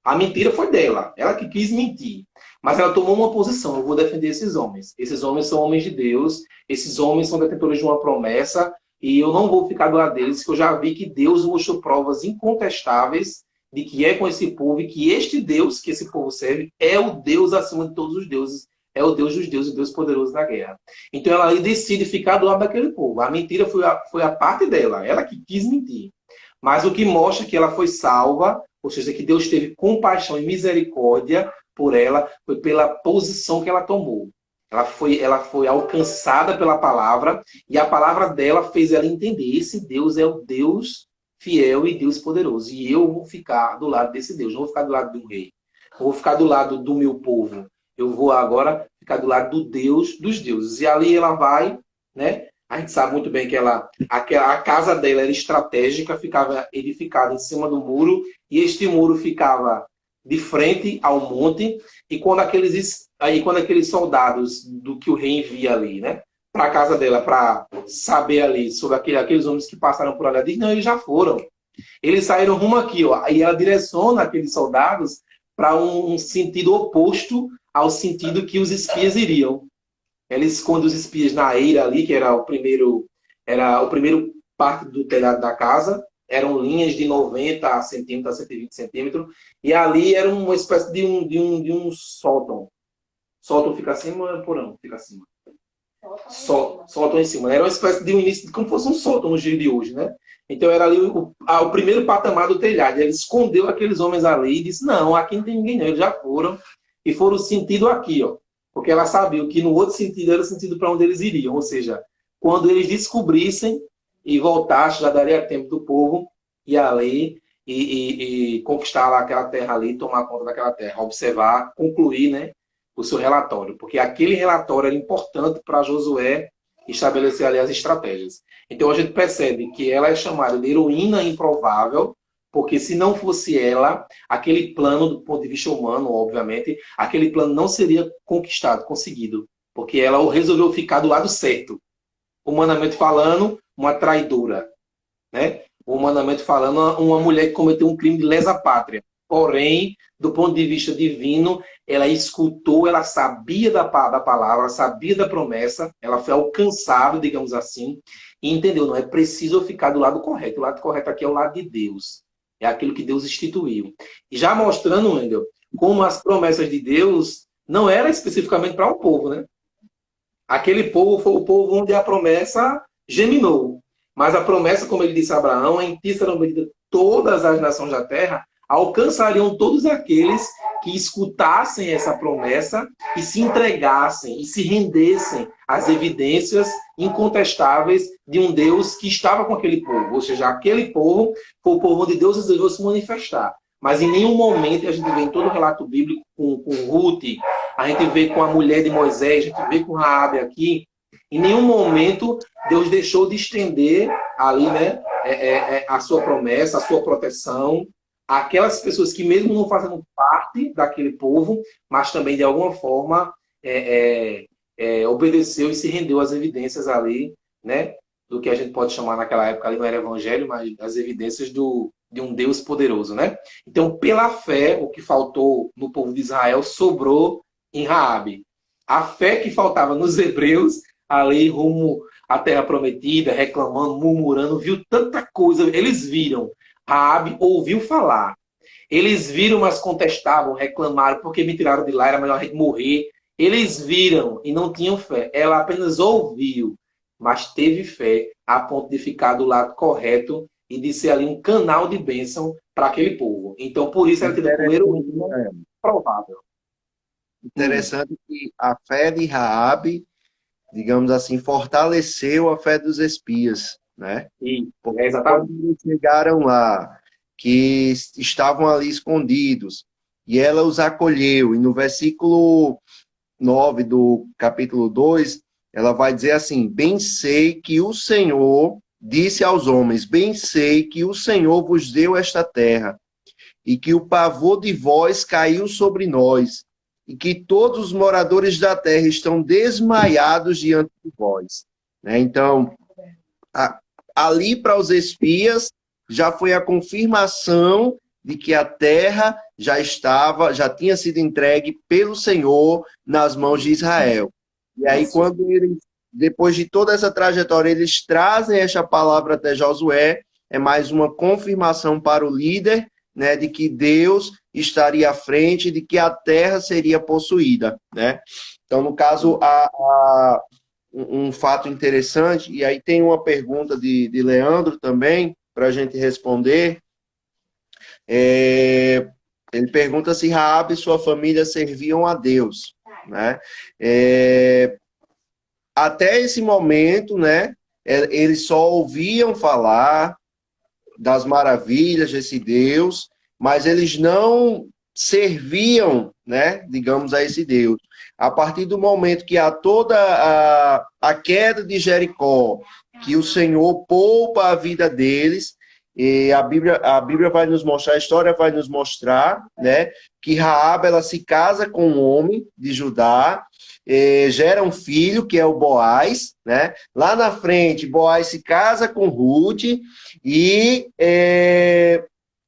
A mentira foi dela, ela que quis mentir. Mas ela tomou uma posição, eu vou defender esses homens. Esses homens são homens de Deus, esses homens são detentores de uma promessa, e eu não vou ficar do lado deles, que eu já vi que Deus mostrou provas incontestáveis de que é com esse povo, e que este Deus que esse povo serve é o Deus acima de todos os deuses, é o Deus dos deuses, o Deus poderoso da guerra. Então ela decide ficar do lado daquele povo. A mentira foi a parte dela, ela que quis mentir. Mas o que mostra que ela foi salva, ou seja, que Deus teve compaixão e misericórdia por ela, foi pela posição que ela tomou. Ela foi alcançada pela palavra, e a palavra dela fez ela entender, esse Deus é o Deus fiel e Deus poderoso. E eu vou ficar do lado desse Deus, não vou ficar do lado de um rei. Eu vou ficar do lado do meu povo. Eu vou agora ficar do lado do Deus dos deuses. E ali ela vai, né? A gente sabe muito bem que a casa dela era estratégica, ficava edificada em cima do muro, e este muro ficava de frente ao monte, e quando aqueles soldados do que o rei envia ali, né, para a casa dela, para saber ali sobre aqueles homens que passaram por ali, diz, não, eles já foram. Eles saíram rumo aqui, ó, e ela direciona aqueles soldados para um sentido oposto ao sentido que os espias iriam. Ela esconde os espias na eira ali, que era o primeiro parte do telhado da casa. Eram linhas de 90 centímetros a 120 centímetros. E ali era uma espécie de um sótão. Sótão fica acima ou porão? Fica acima. Sótão em cima. Era uma espécie de um início, como fosse um sótão no dia de hoje, né? Então era ali o primeiro patamar do telhado. Ele escondeu aqueles homens ali e disse, não, aqui não tem ninguém não. Eles já foram. E foram sentido aqui, ó. Porque ela sabia que no outro sentido era o sentido para onde eles iriam. Ou seja, quando eles descobrissem e voltassem, já daria tempo do povo ir ali e conquistar lá aquela terra ali, tomar conta daquela terra, observar, concluir, né, o seu relatório. Porque aquele relatório era importante para Josué estabelecer ali as estratégias. Então a gente percebe que ela é chamada de heroína improvável, porque se não fosse ela, aquele plano, do ponto de vista humano, obviamente, aquele plano não seria conquistado, conseguido. Porque ela resolveu ficar do lado certo. Humanamente falando, uma traidora. Né? Humanamente falando, uma mulher que cometeu um crime de lesa pátria. Porém, do ponto de vista divino, ela escutou, ela sabia da palavra, sabia da promessa, ela foi alcançada, digamos assim, e entendeu, não é preciso eu ficar do lado correto. O lado correto aqui é o lado de Deus. É aquilo que Deus instituiu. E já mostrando, Wendel, como as promessas de Deus não eram especificamente para um povo, né? Aquele povo foi o povo onde a promessa germinou. Mas a promessa, como ele disse a Abraão, em ti serão benditas todas as nações da terra, alcançariam todos aqueles que escutassem essa promessa e se entregassem e se rendessem às evidências incontestáveis de um Deus que estava com aquele povo. Ou seja, aquele povo foi o povo onde Deus resolveu se manifestar. Mas em nenhum momento, a gente vê em todo o relato bíblico com Ruth, a gente vê com a mulher de Moisés, a gente vê com Raabe aqui, em nenhum momento Deus deixou de estender ali, né, a sua promessa, a sua proteção, aquelas pessoas que mesmo não fazendo parte daquele povo, mas também de alguma forma obedeceu e se rendeu às evidências ali, né, do que a gente pode chamar naquela época, ali não era evangelho, mas as evidências de um Deus poderoso, né? Então, pela fé, o que faltou no povo de Israel sobrou em Raabe. A fé que faltava nos hebreus, ali rumo a terra prometida, reclamando, murmurando, viu tanta coisa. Eles viram. Raabe ouviu falar. Eles viram, mas contestavam, reclamaram, porque me tiraram de lá, era melhor a gente morrer. Eles viram e não tinham fé. Ela apenas ouviu, mas teve fé a ponto de ficar do lado correto e de ser ali um canal de bênção para aquele povo. Então, por isso ela teve como heroína provável. Interessante que a fé de Raabe, digamos assim, fortaleceu a fé dos espias, né? Porque Exatamente. quando eles chegaram lá, que estavam ali escondidos, e ela os acolheu, e no versículo 9 do capítulo 2, ela vai dizer assim: bem sei que o Senhor disse aos homens, bem sei que o Senhor vos deu esta terra, e que o pavor de vós caiu sobre nós, e que todos os moradores da terra estão desmaiados diante de vós. Né? Então, ali para os espias, já foi a confirmação de que a terra já tinha sido entregue pelo Senhor nas mãos de Israel. E aí, quando eles, depois de toda essa trajetória, eles trazem essa palavra até Josué, é mais uma confirmação para o líder, né, de que Deus estaria à frente, de que a terra seria possuída, né? Então, no caso, um fato interessante, e aí tem uma pergunta de Leandro também, para a gente responder. Ele pergunta se Raabe e sua família serviam a Deus, né? Até esse momento, né, eles só ouviam falar das maravilhas desse Deus, mas eles não serviam, né, digamos, a esse Deus. A partir do momento que há toda a queda de Jericó, que o Senhor poupa a vida deles, e a Bíblia vai nos mostrar, a história vai nos mostrar, né, que Raabe, ela se casa com um homem de Judá, gera um filho, que é o Boaz, né? Lá na frente, Boaz se casa com Ruth e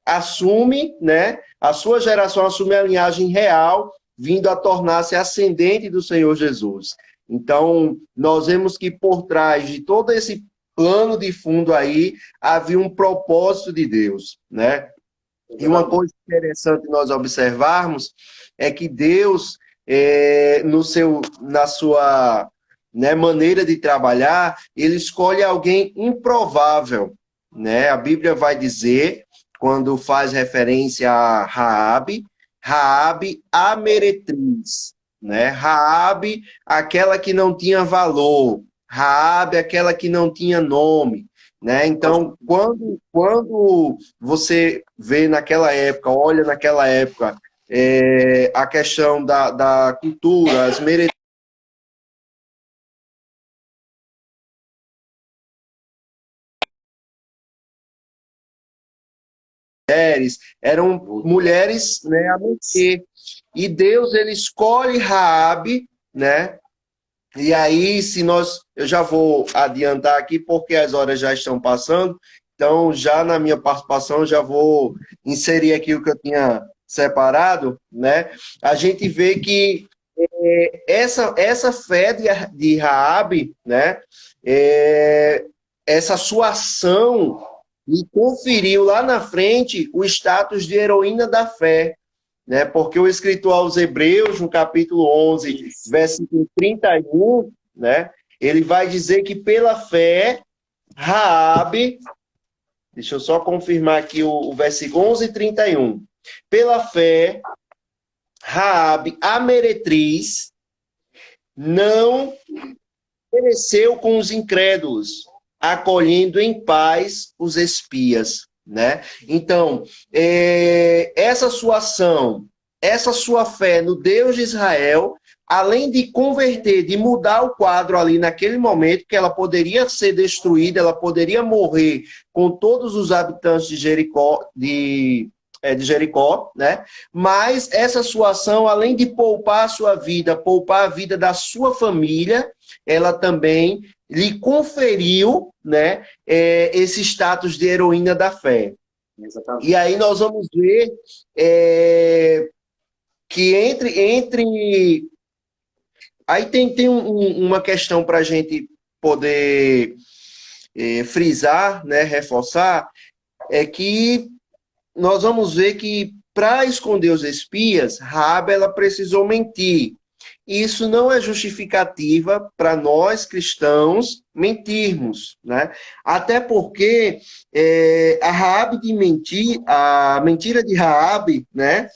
assume, né? A sua geração assume a linhagem real, vindo a tornar-se ascendente do Senhor Jesus. Então, nós vemos que por trás de todo esse plano de fundo aí, havia um propósito de Deus, né? E uma coisa interessante nós observarmos é que Deus, na sua, né, maneira de trabalhar, ele escolhe alguém improvável, né? A Bíblia vai dizer, quando faz referência a Raabe, a meretriz, né? Raabe, aquela que não tinha valor, Raabe, aquela que não tinha nome, né? Então, quando você vê naquela época, olha naquela época, a questão da cultura, as meretrizes, eram mulheres, né, a mentir. E Deus, ele escolhe Raabe, né? E aí, eu já vou adiantar aqui, porque as horas já estão passando, então já na minha participação já vou inserir aqui o que eu tinha separado, né? A gente vê que essa fé de Raabe, né? Essa sua ação lhe conferiu lá na frente o status de heroína da fé, né? Porque o escritor aos Hebreus, no capítulo 11, versículo 31, né? Ele vai dizer que pela fé, Raabe, deixa eu só confirmar aqui o versículo 11 e 31. Pela fé, Raabe, a meretriz, não pereceu com os incrédulos, acolhendo em paz os espias, né? Então, essa sua ação, essa sua fé no Deus de Israel, além de converter, de mudar o quadro ali naquele momento, que ela poderia ser destruída, ela poderia morrer com todos os habitantes de Jericó, de Jericó, né? Mas essa sua ação, além de poupar a sua vida, poupar a vida da sua família, ela também lhe conferiu, né, esse status de heroína da fé. Exatamente. E aí nós vamos ver que entre... Aí tem uma questão para a gente poder frisar, né, reforçar, é que nós vamos ver que para esconder os espias, Raabe ela precisou mentir. Isso não é justificativa para nós cristãos mentirmos, né? Até porque a mentira de Raabe, né?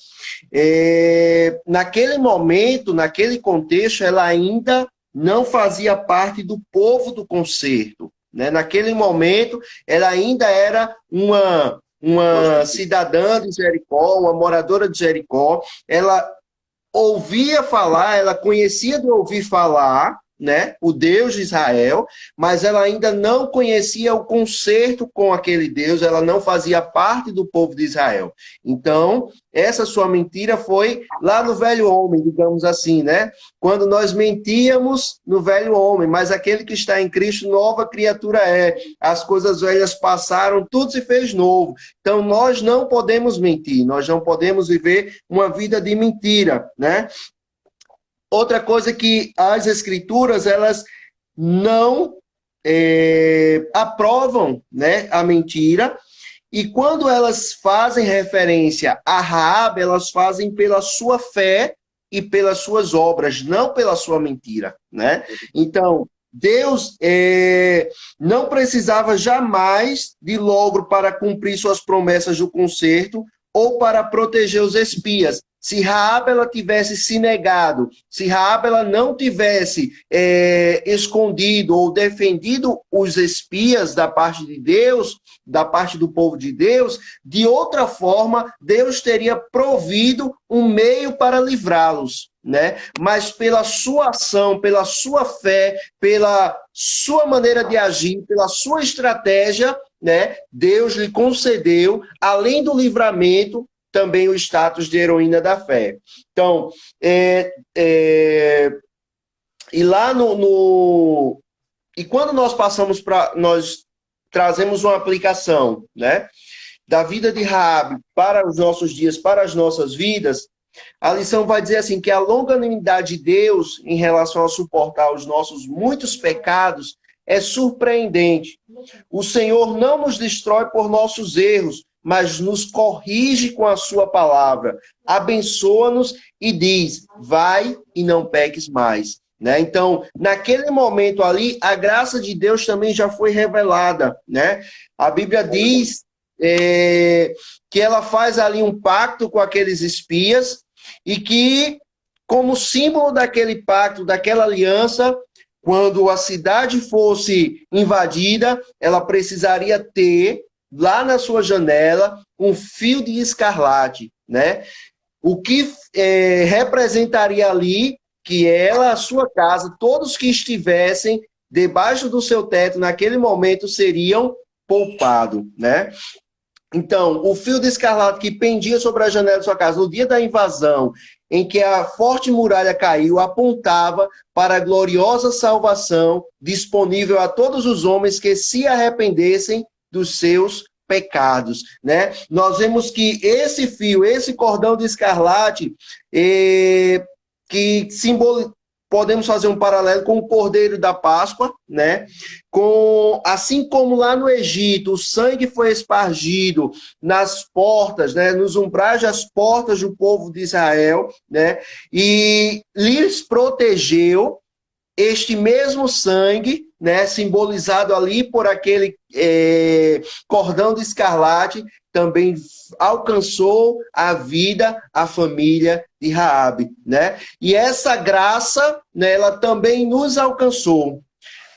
Naquele momento, naquele contexto, ela ainda não fazia parte do povo do concerto, né? Naquele momento, ela ainda era uma cidadã de Jericó, uma moradora de Jericó. Ela ouvia falar, ela conhecia de ouvir falar, né, o Deus de Israel, mas ela ainda não conhecia o concerto com aquele Deus, ela não fazia parte do povo de Israel. Então, essa sua mentira foi lá no velho homem, digamos assim, né? Quando nós mentíamos no velho homem, mas aquele que está em Cristo, nova criatura é. As coisas velhas passaram, tudo se fez novo. Então, nós não podemos mentir, nós não podemos viver uma vida de mentira, né? Outra coisa que as escrituras, elas não aprovam, né, a mentira, e quando elas fazem referência a Raabe, elas fazem pela sua fé e pelas suas obras, não pela sua mentira, né? Então, Deus não precisava jamais de logro para cumprir suas promessas do concerto ou para proteger os espias. Se Raabe ela tivesse se negado, se Raabe ela não tivesse escondido ou defendido os espias da parte de Deus, da parte do povo de Deus, de outra forma, Deus teria provido um meio para livrá-los, né? Mas pela sua ação, pela sua fé, pela sua maneira de agir, pela sua estratégia, né? Deus lhe concedeu, além do livramento, também o status de heroína da fé. Então, e lá e quando nós passamos nós trazemos uma aplicação, né, da vida de Raabe para os nossos dias, para as nossas vidas, a lição vai dizer assim, que a longanimidade de Deus em relação a suportar os nossos muitos pecados é surpreendente. O Senhor não nos destrói por nossos erros, mas nos corrige com a sua palavra, abençoa-nos e diz, vai e não peques mais. Né? Então, naquele momento ali, a graça de Deus também já foi revelada. Né? A Bíblia diz que ela faz ali um pacto com aqueles espias e que, como símbolo daquele pacto, daquela aliança, quando a cidade fosse invadida, ela precisaria ter lá na sua janela um fio de escarlate, né? O que representaria ali que ela, a sua casa, todos que estivessem debaixo do seu teto naquele momento seriam poupados, né? Então, o fio de escarlate que pendia sobre a janela de sua casa no dia da invasão, em que a forte muralha caiu, apontava para a gloriosa salvação disponível a todos os homens que se arrependessem dos seus pecados, né? Nós vemos que esse fio, esse cordão de escarlate, que podemos fazer um paralelo com o Cordeiro da Páscoa, né? Assim como lá no Egito, o sangue foi espargido nas portas, né? Nos umbrais das portas do povo de Israel, né? E lhes protegeu. Este mesmo sangue, né, simbolizado ali por aquele cordão de escarlate, também alcançou a vida, a família de Raabe, né? E essa graça, né, ela também nos alcançou.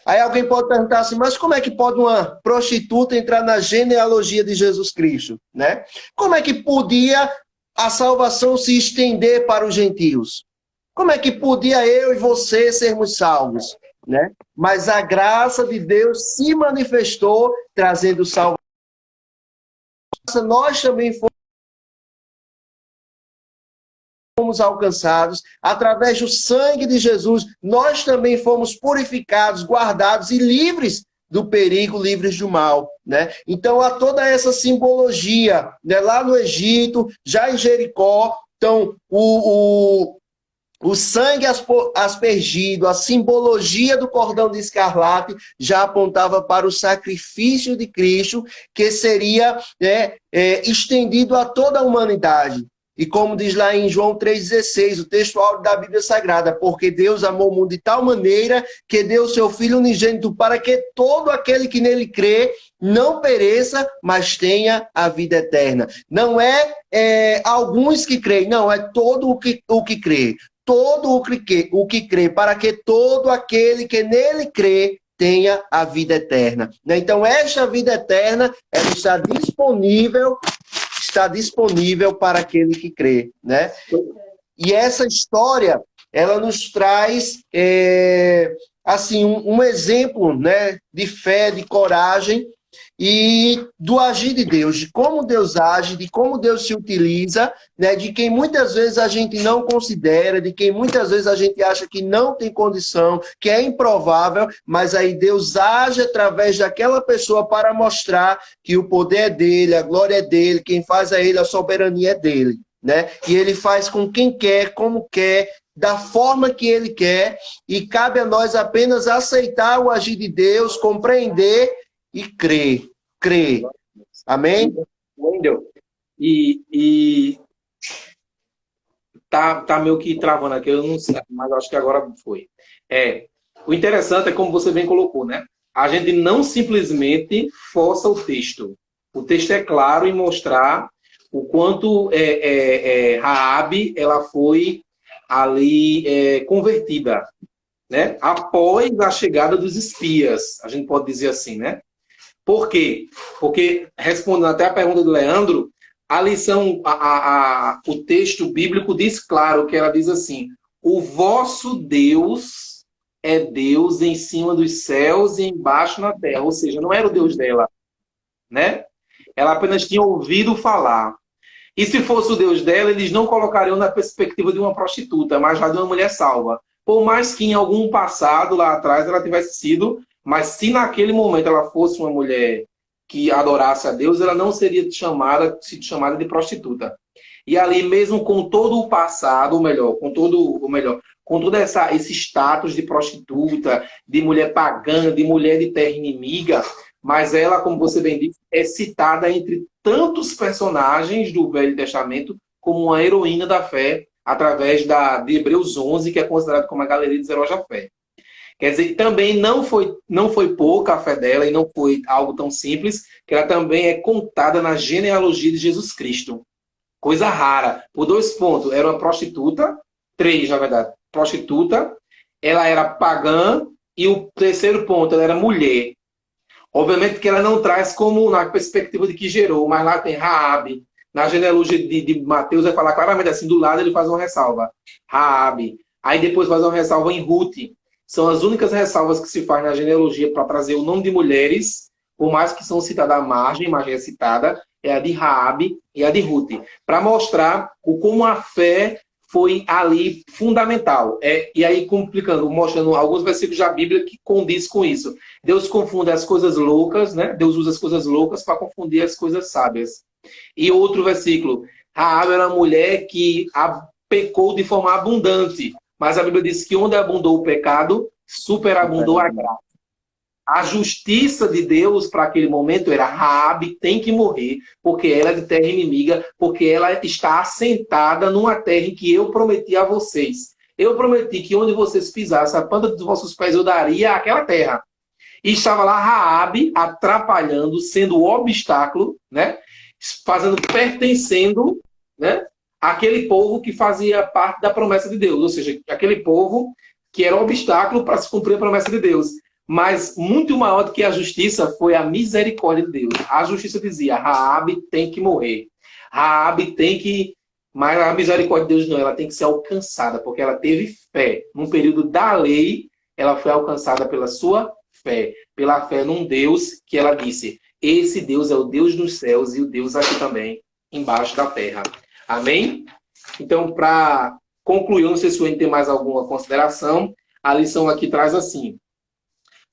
Aí alguém pode perguntar assim, mas como é que pode uma prostituta entrar na genealogia de Jesus Cristo, né? Como é que podia a salvação se estender para os gentios? Como é que podia eu e você sermos salvos, né? Mas a graça de Deus se manifestou trazendo salvação. Nós também fomos alcançados através do sangue de Jesus. Nós também fomos purificados, guardados e livres do perigo, livres do mal, né? Então há toda essa simbologia, né? Lá no Egito, já em Jericó. Então O sangue aspergido, a simbologia do cordão de escarlate, já apontava para o sacrifício de Cristo, que seria estendido a toda a humanidade. E como diz lá em João 3,16, o texto áureo da Bíblia Sagrada, porque Deus amou o mundo de tal maneira que deu o seu Filho unigênito para que todo aquele que nele crê não pereça, mas tenha a vida eterna. Não é alguns que creem, não, é todo o que crê. Todo o que crê, para que todo aquele que nele crê tenha a vida eterna. Então, esta vida eterna, ela está disponível para aquele que crê, né? E essa história, ela nos traz, assim, um exemplo, né, de fé, de coragem, e do agir de Deus, de como Deus age, de como Deus se utiliza, né, de quem muitas vezes a gente não considera, de quem muitas vezes a gente acha que não tem condição, que é improvável, mas aí Deus age através daquela pessoa para mostrar que o poder é dele, a glória é dele, quem faz é ele, a soberania é dele, né? E ele faz com quem quer, como quer, da forma que ele quer, e cabe a nós apenas aceitar o agir de Deus, compreender e crer. Amém? Wendel, e tá meio que travando aqui, eu não sei, mas acho que agora foi. O interessante é como você bem colocou, né? A gente não simplesmente força o texto. O texto é claro em mostrar o quanto Raabe ela foi ali convertida, né? Após a chegada dos espias, a gente pode dizer assim, né? Por quê? Porque, respondendo até a pergunta do Leandro, a lição, o texto bíblico diz claro que ela diz assim: o vosso Deus é Deus em cima dos céus e embaixo na terra. Ou seja, não era o Deus dela, né? Ela apenas tinha ouvido falar. E se fosse o Deus dela, eles não colocariam na perspectiva de uma prostituta, mas já de uma mulher salva. Por mais que em algum passado lá atrás ela tivesse sido, mas se naquele momento ela fosse uma mulher que adorasse a Deus, ela não seria chamada de prostituta. E ali mesmo com todo o passado, com todo esse status de prostituta, de mulher pagã, de mulher de terra inimiga, mas ela, como você bem disse, é citada entre tantos personagens do Velho Testamento como uma heroína da fé, através de Hebreus 11, que é considerado como a galeria dos heróis da fé. Quer dizer, também não foi pouca a fé dela e não foi algo tão simples, que ela também é contada na genealogia de Jesus Cristo. Coisa rara. Por 2 pontos. Era uma prostituta, 3, na verdade. Prostituta, ela era pagã, e o 3º ponto, ela era mulher. Obviamente que ela não traz como na perspectiva de que gerou, mas lá tem Raabe. Na genealogia de Mateus vai falar claramente assim, do lado ele faz uma ressalva. Raabe. Aí depois faz uma ressalva em Ruth. São as únicas ressalvas que se faz na genealogia para trazer o nome de mulheres, por mais que são citadas à margem, mas é citada, é a de Raabe e a de Ruth. Para mostrar como a fé foi ali fundamental. E aí, complicando, mostrando alguns versículos da Bíblia que condiz com isso. Deus confunde as coisas loucas, né? Deus usa as coisas loucas para confundir as coisas sábias. E outro versículo, Raabe era uma mulher que pecou de forma abundante, mas a Bíblia diz que onde abundou o pecado, superabundou a graça. A justiça de Deus para aquele momento era: Raabe tem que morrer, porque ela é de terra inimiga, porque ela está assentada numa terra em que eu prometi a vocês. Eu prometi que onde vocês pisassem a planta dos vossos pés eu daria aquela terra. E estava lá Raabe atrapalhando, sendo o obstáculo, né? Pertencendo, né? Aquele povo que fazia parte da promessa de Deus. Ou seja, aquele povo que era o obstáculo para se cumprir a promessa de Deus. Mas muito maior do que a justiça foi a misericórdia de Deus. A justiça dizia: Raabe tem que morrer. Raabe tem que... Mas a misericórdia de Deus não, ela tem que ser alcançada, porque ela teve fé. Num período da lei, ela foi alcançada pela sua fé. Pela fé num Deus que ela disse: esse Deus é o Deus dos céus e o Deus aqui também, embaixo da terra. Amém? Então, para concluir, eu não sei se o Wayne tem mais alguma consideração, a lição aqui traz assim: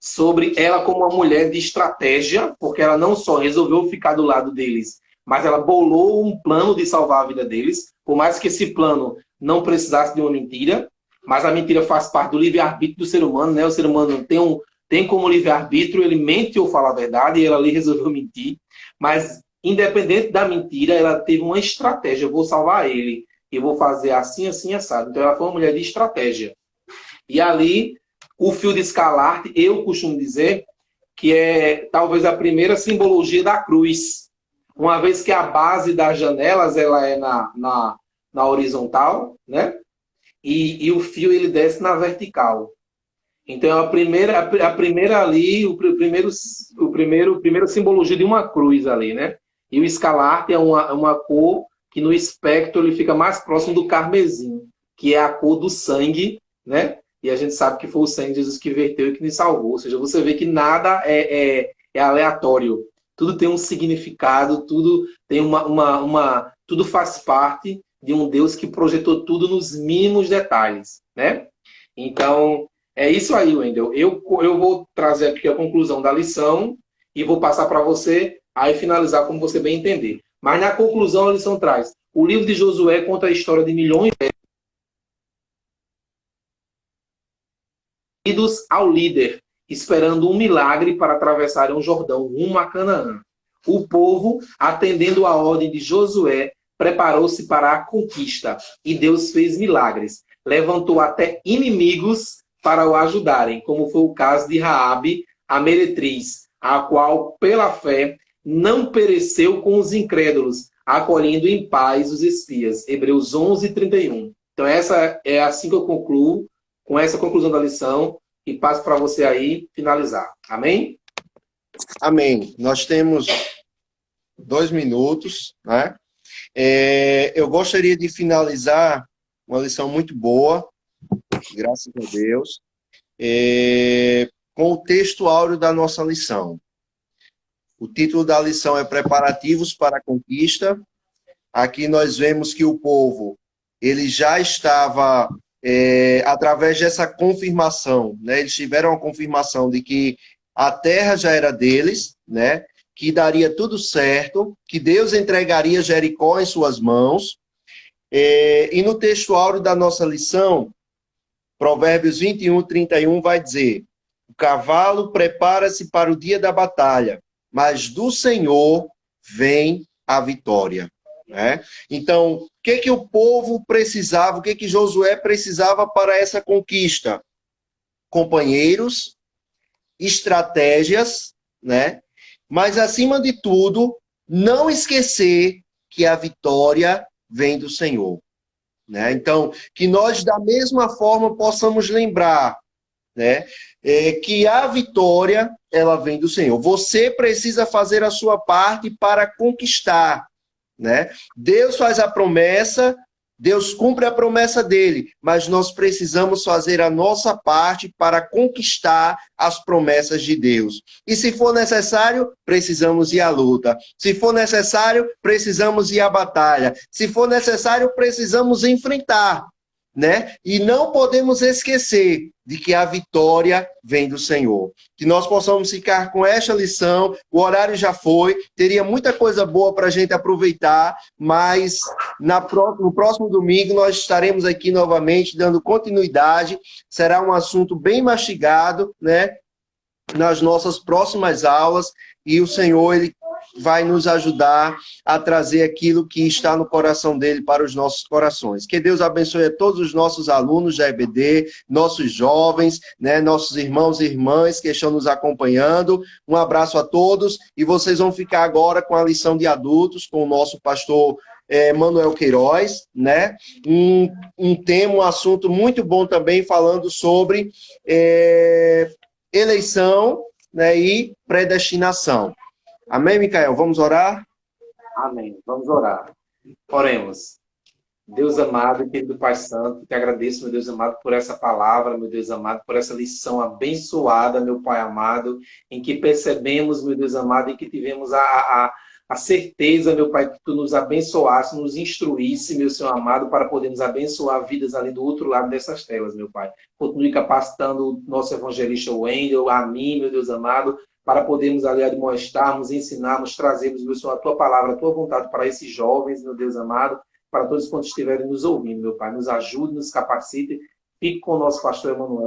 sobre ela como uma mulher de estratégia, porque ela não só resolveu ficar do lado deles, mas ela bolou um plano de salvar a vida deles, por mais que esse plano não precisasse de uma mentira. mas a mentira faz parte do livre-arbítrio do ser humano, né? O ser humano tem como livre-arbítrio, ele mente ou fala a verdade, e ela ali resolveu mentir. Mas, independente da mentira, ela teve uma estratégia. Eu vou salvar ele, eu vou fazer assim, assim, assado. Então, ela foi uma mulher de estratégia. E ali, o fio de escarlate, eu costumo dizer que é talvez a primeira simbologia da cruz. Uma vez que a base das janelas ela é na horizontal, né? E o fio ele desce na vertical. Então a primeira ali, primeira simbologia de uma cruz ali, né? E o escarlate é uma cor que no espectro ele fica mais próximo do carmesim, que é a cor do sangue, né? E a gente sabe que foi o sangue de Jesus que verteu e que nos salvou. Ou seja, você vê que nada é aleatório. Tudo tem um significado, tudo tem tudo faz parte de um Deus que projetou tudo nos mínimos detalhes, né? Então, é isso aí, Wendel. Eu vou trazer aqui a conclusão da lição e vou passar para você aí finalizar como você bem entender. Mas na conclusão a lição traz: o livro de Josué conta a história de milhões ao líder, esperando um milagre para atravessar um Jordão rumo a Canaã. O povo, atendendo a ordem de Josué, preparou-se para a conquista e Deus fez milagres. Levantou até inimigos para o ajudarem, como foi o caso de Raabe, a meretriz, a qual, pela fé, não pereceu com os incrédulos, acolhendo em paz os espias. Hebreus 11:31. Então, essa é assim que eu concluo, com essa conclusão da lição, e passo para você aí finalizar. Amém? Amém. Nós temos 2 minutos, né? Eu gostaria de finalizar uma lição muito boa, graças a Deus, com o texto áureo da nossa lição. O título da lição é Preparativos para a Conquista. Aqui nós vemos que o povo ele já estava, através dessa confirmação, né? Eles tiveram a confirmação de que a terra já era deles, né? Que daria tudo certo, que Deus entregaria Jericó em suas mãos. E no texto áureo da nossa lição, Provérbios 21:31 vai dizer: o cavalo prepara-se para o dia da batalha, mas do Senhor vem a vitória. Né? Então, o que o povo precisava, o que Josué precisava para essa conquista? Companheiros, estratégias, né? Mas, acima de tudo, não esquecer que a vitória vem do Senhor. Né? Então, que nós, da mesma forma, possamos lembrar, né, que a vitória ela vem do Senhor. Você precisa fazer a sua parte para conquistar. Né? Deus faz a promessa, Deus cumpre a promessa dele, mas nós precisamos fazer a nossa parte para conquistar as promessas de Deus. E se for necessário, precisamos ir à luta. Se for necessário, precisamos ir à batalha. Se for necessário, precisamos enfrentar. Né? E não podemos esquecer de que a vitória vem do Senhor. Que nós possamos ficar com esta lição. O horário já foi, teria muita coisa boa para a gente aproveitar, mas no próximo domingo nós estaremos aqui novamente dando continuidade. Será um assunto bem mastigado, né? Nas nossas próximas aulas, e o Senhor ele vai nos ajudar a trazer aquilo que está no coração dele para os nossos corações. Que Deus abençoe a todos os nossos alunos da EBD, nossos jovens, né, nossos irmãos e irmãs que estão nos acompanhando. Um abraço a todos, e vocês vão ficar agora com a lição de adultos com o nosso pastor Manuel Queiroz, né? Um tema, um assunto muito bom também, falando sobre eleição, né, e predestinação. Amém, Micael? Vamos orar? Amém. Vamos orar. Oremos. Deus amado, querido Pai Santo, te agradeço, meu Deus amado, por essa palavra, meu Deus amado, por essa lição abençoada, meu Pai amado, em que percebemos, meu Deus amado, em que tivemos a certeza, meu Pai, que Tu nos abençoasse, nos instruísse, meu Senhor amado, para podermos abençoar vidas ali do outro lado dessas telas, meu Pai. Continue capacitando o nosso evangelista Wendel, a mim, meu Deus amado, para podermos ali admoestarmos, ensinarmos, trazermos, meu Senhor, a Tua palavra, a Tua vontade para esses jovens, meu Deus amado, para todos quantos estiverem nos ouvindo, meu Pai. Nos ajude, nos capacite, Fique com o nosso pastor Emanuel.